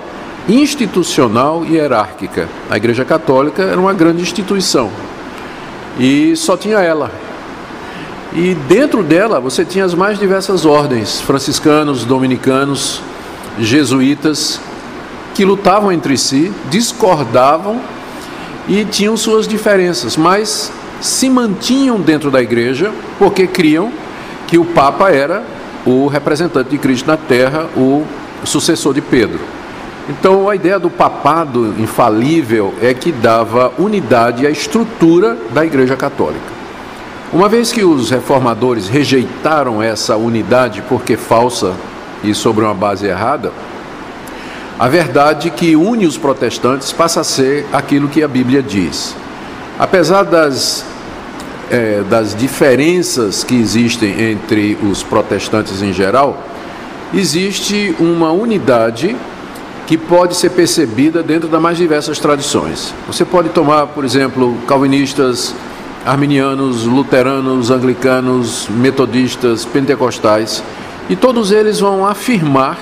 institucional e hierárquica. A Igreja Católica era uma grande instituição e só tinha ela. E dentro dela você tinha as mais diversas ordens, franciscanos, dominicanos, jesuítas, que lutavam entre si, discordavam e tinham suas diferenças, mas se mantinham dentro da igreja porque criam que o Papa era o representante de Cristo na Terra, o sucessor de Pedro. Então a ideia do papado infalível é que dava unidade à estrutura da Igreja Católica. Uma vez que os reformadores rejeitaram essa unidade porque falsa e sobre uma base errada, a verdade que une os protestantes passa a ser aquilo que a Bíblia diz. Apesar das diferenças que existem entre os protestantes em geral, existe uma unidade que pode ser percebida dentro das mais diversas tradições. Você pode tomar, por exemplo, calvinistas, arminianos, luteranos, anglicanos, metodistas, pentecostais, e todos eles vão afirmar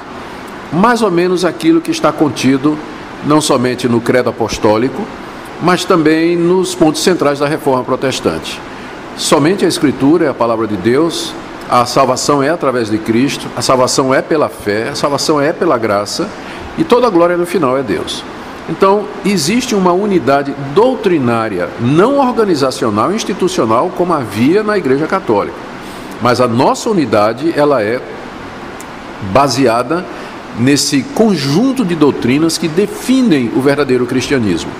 mais ou menos aquilo que está contido não somente no credo apostólico, mas também nos pontos centrais da reforma protestante. Somente a Escritura é a palavra de Deus, a salvação é através de Cristo, a salvação é pela fé, a salvação é pela graça, e toda a glória no final é Deus. Então, existe uma unidade doutrinária, não organizacional, institucional, como havia na Igreja Católica. Mas a nossa unidade, ela é baseada nesse conjunto de doutrinas que definem o verdadeiro cristianismo.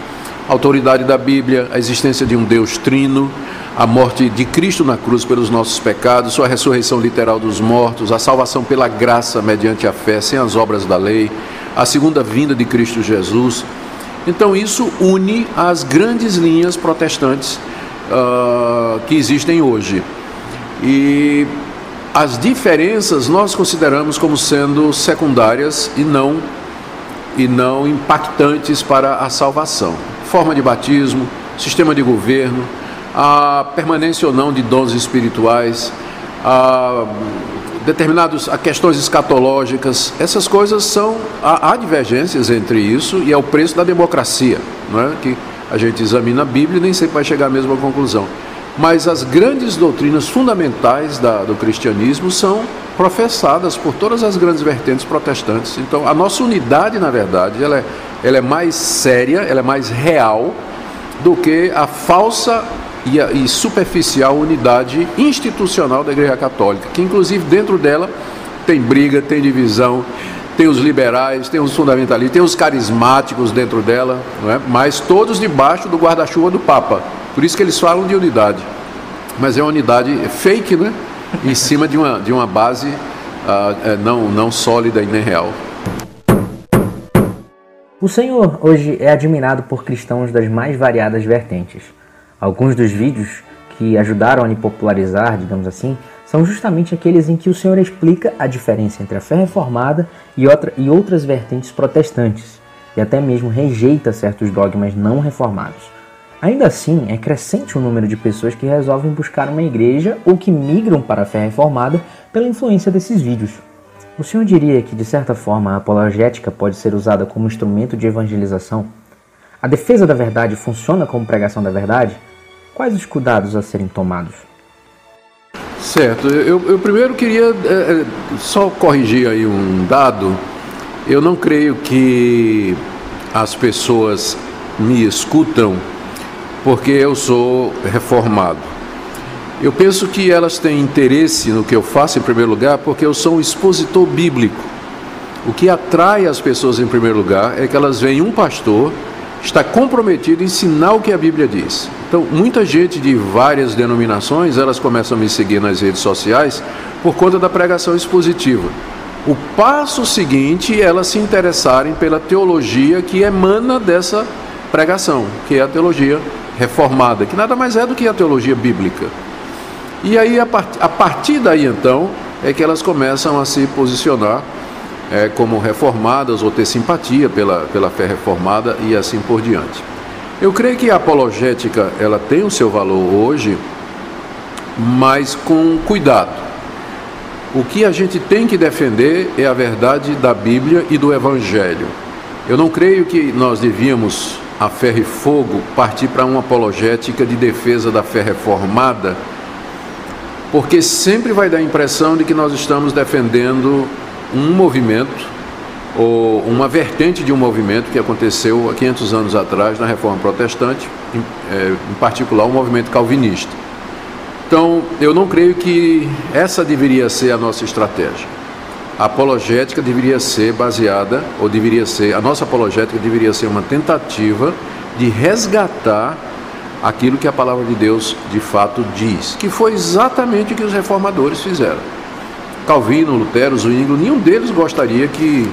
A autoridade da Bíblia, a existência de um Deus trino, a morte de Cristo na cruz pelos nossos pecados, sua ressurreição literal dos mortos, a salvação pela graça mediante a fé, sem as obras da lei, a segunda vinda de Cristo Jesus. Então isso une as grandes linhas protestantes que existem hoje. E as diferenças nós consideramos como sendo secundárias e não impactantes para a salvação. Forma de batismo, sistema de governo, a permanência ou não de dons espirituais, determinadas questões escatológicas, essas coisas há divergências entre isso, e é o preço da democracia, não é? Que a gente examina a Bíblia e nem sempre vai chegar à mesma conclusão. Mas as grandes doutrinas fundamentais do cristianismo são professadas por todas as grandes vertentes protestantes. Então a nossa unidade, na verdade, ela é mais séria, ela é mais real do que a falsa e superficial unidade institucional da Igreja Católica, que inclusive dentro dela tem briga, tem divisão, tem os liberais, tem os fundamentalistas, tem os carismáticos dentro dela, não é? Mas todos debaixo do guarda-chuva do Papa. Por isso que eles falam de unidade, mas é uma unidade fake, né? Em cima de uma base não sólida e nem real. O Senhor hoje é admirado por cristãos das mais variadas vertentes. Alguns dos vídeos que ajudaram a lhe popularizar, digamos assim, são justamente aqueles em que o Senhor explica a diferença entre a fé reformada e outras vertentes protestantes, e até mesmo rejeita certos dogmas não reformados. Ainda assim, é crescente o número de pessoas que resolvem buscar uma igreja ou que migram para a fé reformada pela influência desses vídeos. O senhor diria que, de certa forma, a apologética pode ser usada como instrumento de evangelização? A defesa da verdade funciona como pregação da verdade? Quais os cuidados a serem tomados? Certo, eu primeiro queria só corrigir aí um dado. Eu não creio que as pessoas me escutam porque eu sou reformado. Eu penso que elas têm interesse no que eu faço em primeiro lugar porque eu sou um expositor bíblico. O que atrai as pessoas em primeiro lugar é que elas veem um pastor está comprometido em ensinar o que a Bíblia diz. Então, muita gente de várias denominações, elas começam a me seguir nas redes sociais por conta da pregação expositiva. O passo seguinte é elas se interessarem pela teologia que emana dessa pregação, que é a teologia reformada, que nada mais é do que a teologia bíblica. E aí, a partir daí, então, é que elas começam a se posicionar como reformadas ou ter simpatia pela fé reformada e assim por diante. Eu creio que a apologética ela tem o seu valor hoje, mas com cuidado. O que a gente tem que defender é a verdade da Bíblia e do Evangelho. Eu não creio que nós devíamos, a ferro e fogo, partir para uma apologética de defesa da fé reformada, porque sempre vai dar a impressão de que nós estamos defendendo um movimento ou uma vertente de um movimento que aconteceu há 500 anos atrás na Reforma Protestante, em particular o movimento calvinista. Então, eu não creio que essa deveria ser a nossa estratégia. A apologética deveria ser baseada, a nossa apologética deveria ser uma tentativa de resgatar aquilo que a palavra de Deus de fato diz, que foi exatamente o que os reformadores fizeram. Calvino, Lutero, Zwinglio, nenhum deles gostaria que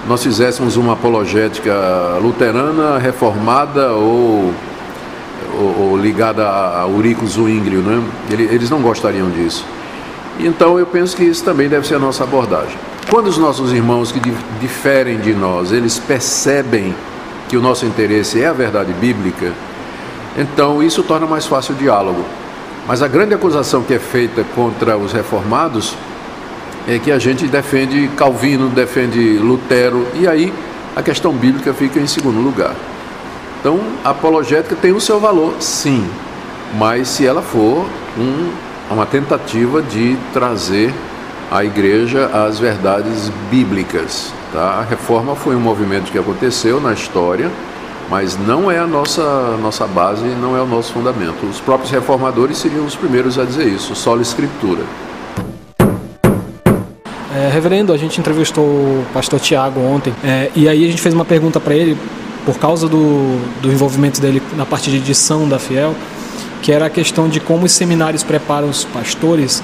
nós fizéssemos uma apologética luterana, reformada ou ligada a Eurico Zwinglio, né? Eles não gostariam disso. Então eu penso que isso também deve ser a nossa abordagem. Quando os nossos irmãos que diferem de nós, eles percebem que o nosso interesse é a verdade bíblica, então isso torna mais fácil o diálogo. Mas a grande acusação que é feita contra os reformados é que a gente defende Calvino, defende Lutero, e aí a questão bíblica fica em segundo lugar. Então, a apologética tem o seu valor, sim, mas se ela for uma tentativa de trazer à igreja as verdades bíblicas, tá? A reforma foi um movimento que aconteceu na história, mas não é a nossa base, não é o nosso fundamento. Os próprios reformadores seriam os primeiros a dizer isso, sola escritura. Reverendo, a gente entrevistou o pastor Tiago ontem, e aí a gente fez uma pergunta para ele, por causa do envolvimento dele na parte de edição da Fiel, que era a questão de como os seminários preparam os pastores,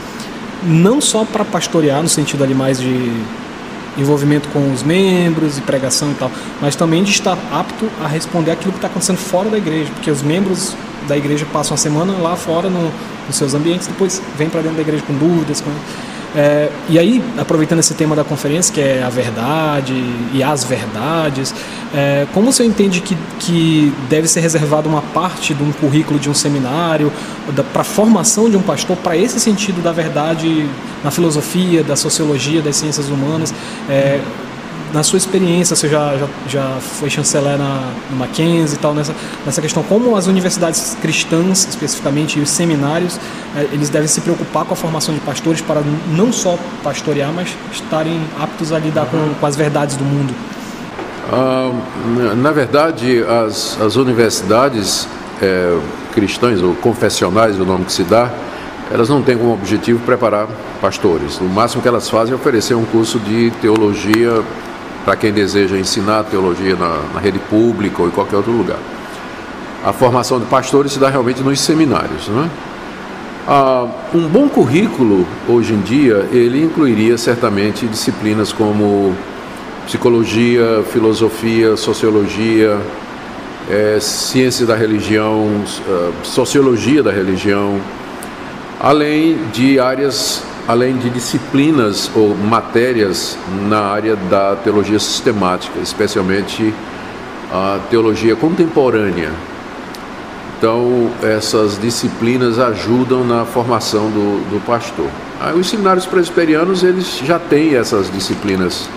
não só para pastorear, no sentido ali mais de envolvimento com os membros e pregação e tal, mas também de estar apto a responder aquilo que está acontecendo fora da igreja, porque os membros da igreja passam a semana lá fora nos seus ambientes, depois vêm para dentro da igreja com dúvidas. E aí, aproveitando esse tema da conferência, que é a verdade e as verdades, como o senhor entende que deve ser reservada uma parte de um currículo de um seminário para a formação de um pastor para esse sentido da verdade na filosofia, da sociologia, das ciências humanas? Na sua experiência, você já foi chanceler no Mackenzie e tal, nessa questão, como as universidades cristãs, especificamente, e os seminários, eles devem se preocupar com a formação de pastores para não só pastorear, mas estarem aptos a lidar com as verdades do mundo? Na verdade, as universidades cristãs, ou confessionais, o nome que se dá, elas não têm como objetivo preparar pastores. O máximo que elas fazem é oferecer um curso de teologia para quem deseja ensinar teologia na rede pública ou em qualquer outro lugar. A formação de pastores se dá realmente nos seminários, né? Um bom currículo, hoje em dia, ele incluiria certamente disciplinas como psicologia, filosofia, sociologia, ciência da religião, sociologia da religião, além de disciplinas ou matérias na área da teologia sistemática, especialmente a teologia contemporânea. Então, essas disciplinas ajudam na formação do pastor. Os seminários presbiterianos, eles já têm essas disciplinas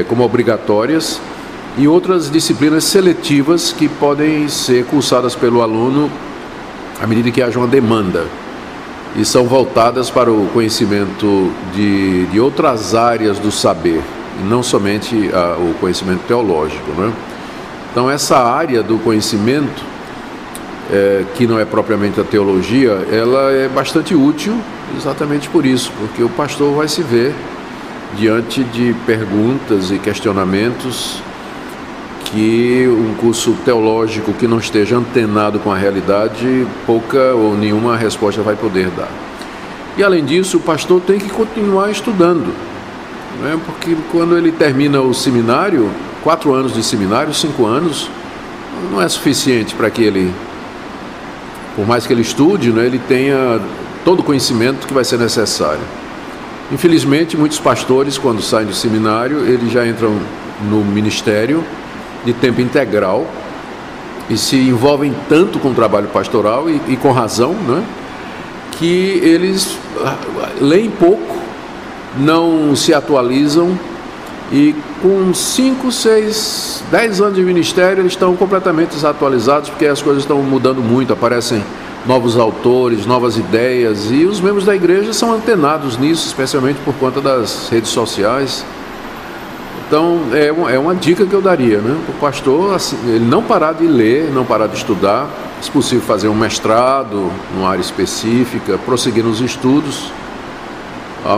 como obrigatórias e outras disciplinas seletivas que podem ser cursadas pelo aluno à medida que haja uma demanda. E são voltadas para o conhecimento de outras áreas do saber, e não somente o conhecimento teológico, né? Então, essa área do conhecimento, que não é propriamente a teologia, ela é bastante útil exatamente por isso, porque o pastor vai se ver diante de perguntas e questionamentos que um curso teológico que não esteja antenado com a realidade, pouca ou nenhuma resposta vai poder dar. E além disso, o pastor tem que continuar estudando, né? Porque quando ele termina o seminário, 4 anos de seminário, 5 anos, não é suficiente para que ele, por mais que ele estude, né, ele tenha todo o conhecimento que vai ser necessário. Infelizmente, muitos pastores, quando saem do seminário, eles já entram no ministério de tempo integral e se envolvem tanto com o trabalho pastoral e com razão, né, que eles leem pouco, não se atualizam e com 5, 6, 10 anos de ministério eles estão completamente desatualizados, porque as coisas estão mudando muito, aparecem novos autores, novas ideias, e os membros da igreja são antenados nisso, especialmente por conta das redes sociais. Então, é uma dica que eu daria, né? O pastor, assim, ele não parar de ler, não parar de estudar, se possível fazer um mestrado numa área específica, prosseguir nos estudos,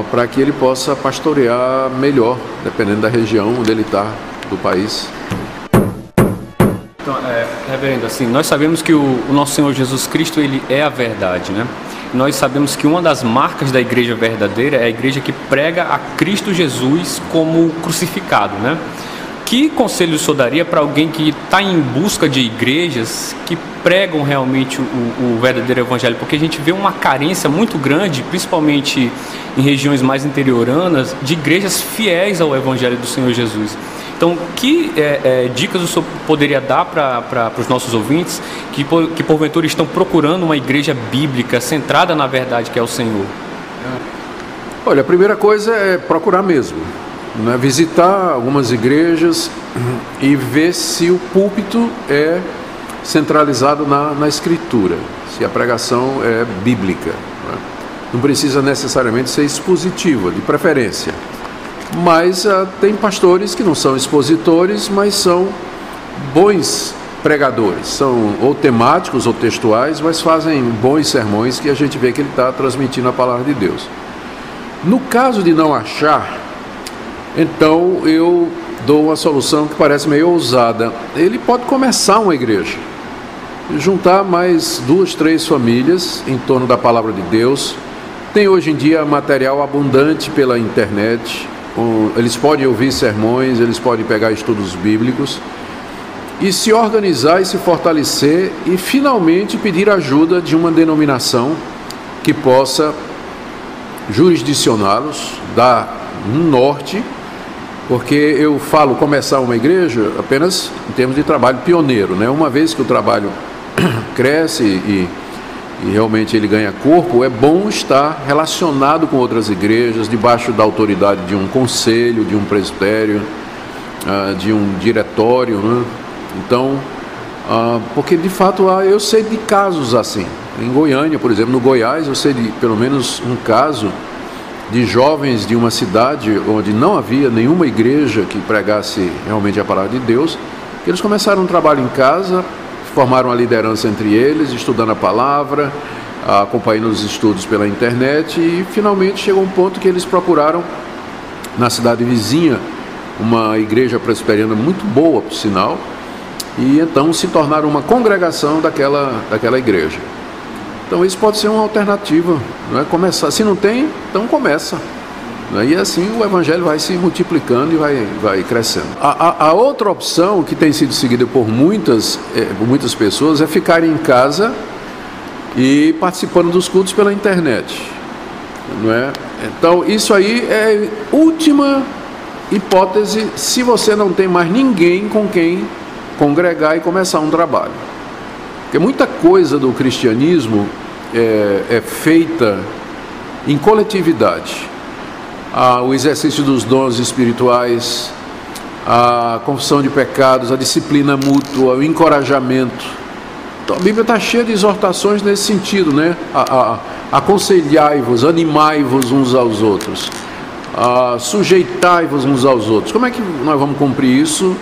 para que ele possa pastorear melhor, dependendo da região onde ele está, do país. Então, reverendo, assim, nós sabemos que o nosso Senhor Jesus Cristo, ele é a verdade, né? Nós sabemos que uma das marcas da igreja verdadeira é a igreja que prega a Cristo Jesus como crucificado, né? Que conselho o senhor daria para alguém que está em busca de igrejas que pregam realmente o verdadeiro evangelho? Porque a gente vê uma carência muito grande, principalmente em regiões mais interioranas, de igrejas fiéis ao evangelho do Senhor Jesus. Então, que dicas o senhor poderia dar para os nossos ouvintes que porventura estão procurando uma igreja bíblica centrada na verdade que é o Senhor? Olha, a primeira coisa é procurar mesmo, né? Visitar algumas igrejas e ver se o púlpito é centralizado na escritura, se a pregação é bíblica, né? Não precisa necessariamente ser expositiva, de preferência, mas tem pastores que não são expositores, mas são bons pregadores, são ou temáticos ou textuais, mas fazem bons sermões que a gente vê que ele está transmitindo a palavra de Deus. No caso de não achar, então eu dou uma solução que parece meio ousada. Ele pode começar uma igreja, juntar mais 2, 3 famílias em torno da palavra de Deus. Tem hoje em dia material abundante pela internet, eles podem ouvir sermões, eles podem pegar estudos bíblicos e se organizar e se fortalecer e finalmente pedir ajuda de uma denominação que possa jurisdicioná-los, dar um norte, porque eu falo começar uma igreja apenas em termos de trabalho pioneiro, né? Uma vez que o trabalho cresce e realmente ele ganha corpo, é bom estar relacionado com outras igrejas, debaixo da autoridade de um conselho, de um presbitério, de um diretório, né? Então, porque de fato eu sei de casos assim. Em Goiânia, por exemplo, no Goiás, eu sei de pelo menos um caso de jovens de uma cidade onde não havia nenhuma igreja que pregasse realmente a palavra de Deus. Eles começaram um trabalho em casa, formaram a liderança entre eles, estudando a palavra, acompanhando os estudos pela internet e finalmente chegou um ponto que eles procuraram na cidade vizinha uma igreja presbiteriana muito boa, por sinal, e então se tornaram uma congregação daquela igreja. Então isso pode ser uma alternativa, não é? Começar, se não tem, então começa, né? E assim o evangelho vai se multiplicando e vai crescendo. A outra opção que tem sido seguida por muitas pessoas é ficarem em casa e participando dos cultos pela internet, não é? Então isso aí é a última hipótese se você não tem mais ninguém com quem congregar e começar um trabalho. Porque muita coisa do cristianismo é feita em coletividade. O exercício dos dons espirituais, a confissão de pecados, a disciplina mútua, o encorajamento. Então a Bíblia está cheia de exortações nesse sentido, né? Aconselhai-vos, animai-vos uns aos outros, sujeitai-vos uns aos outros. Como é que nós vamos cumprir isso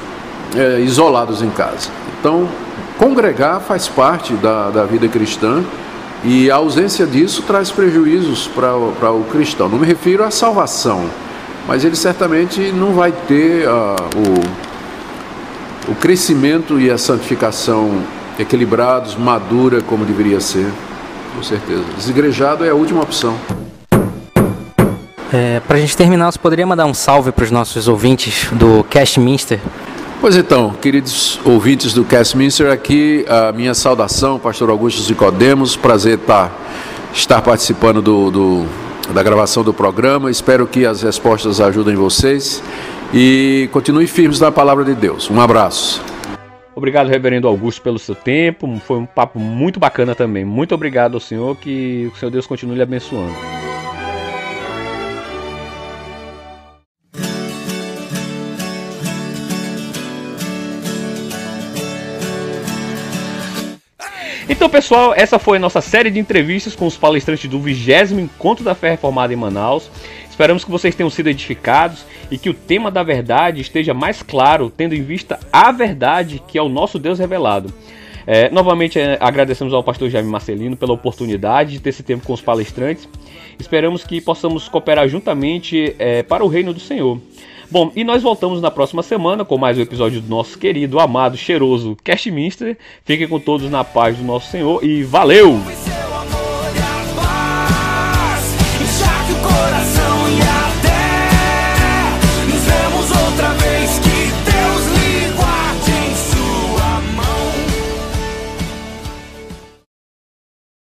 isolados em casa? Então, congregar faz parte da vida cristã e a ausência disso traz prejuízos para o cristão. Não me refiro à salvação, mas ele certamente não vai ter o crescimento e a santificação equilibrados, madura como deveria ser, com certeza. Desigrejado é a última opção. Para a gente terminar, você poderia mandar um salve para os nossos ouvintes do Castminster? Pois então, queridos ouvintes do Castminster, aqui a minha saudação, pastor Augusto Nicodemos, prazer estar participando da gravação do programa, espero que as respostas ajudem vocês e continuem firmes na palavra de Deus. Um abraço. Obrigado, reverendo Augusto, pelo seu tempo, foi um papo muito bacana também. Muito obrigado ao senhor, que o Senhor Deus continue lhe abençoando. Então, pessoal, essa foi a nossa série de entrevistas com os palestrantes do 20º Encontro da Fé Reformada em Manaus. Esperamos que vocês tenham sido edificados e que o tema da verdade esteja mais claro, tendo em vista a verdade que é o nosso Deus revelado. Novamente agradecemos ao pastor Jaime Marcelino pela oportunidade de ter esse tempo com os palestrantes. Esperamos que possamos cooperar juntamente para o reino do Senhor. Bom, e nós voltamos na próxima semana com mais um episódio do nosso querido, amado, cheiroso Castminster. Fiquem com todos na paz do nosso Senhor e valeu!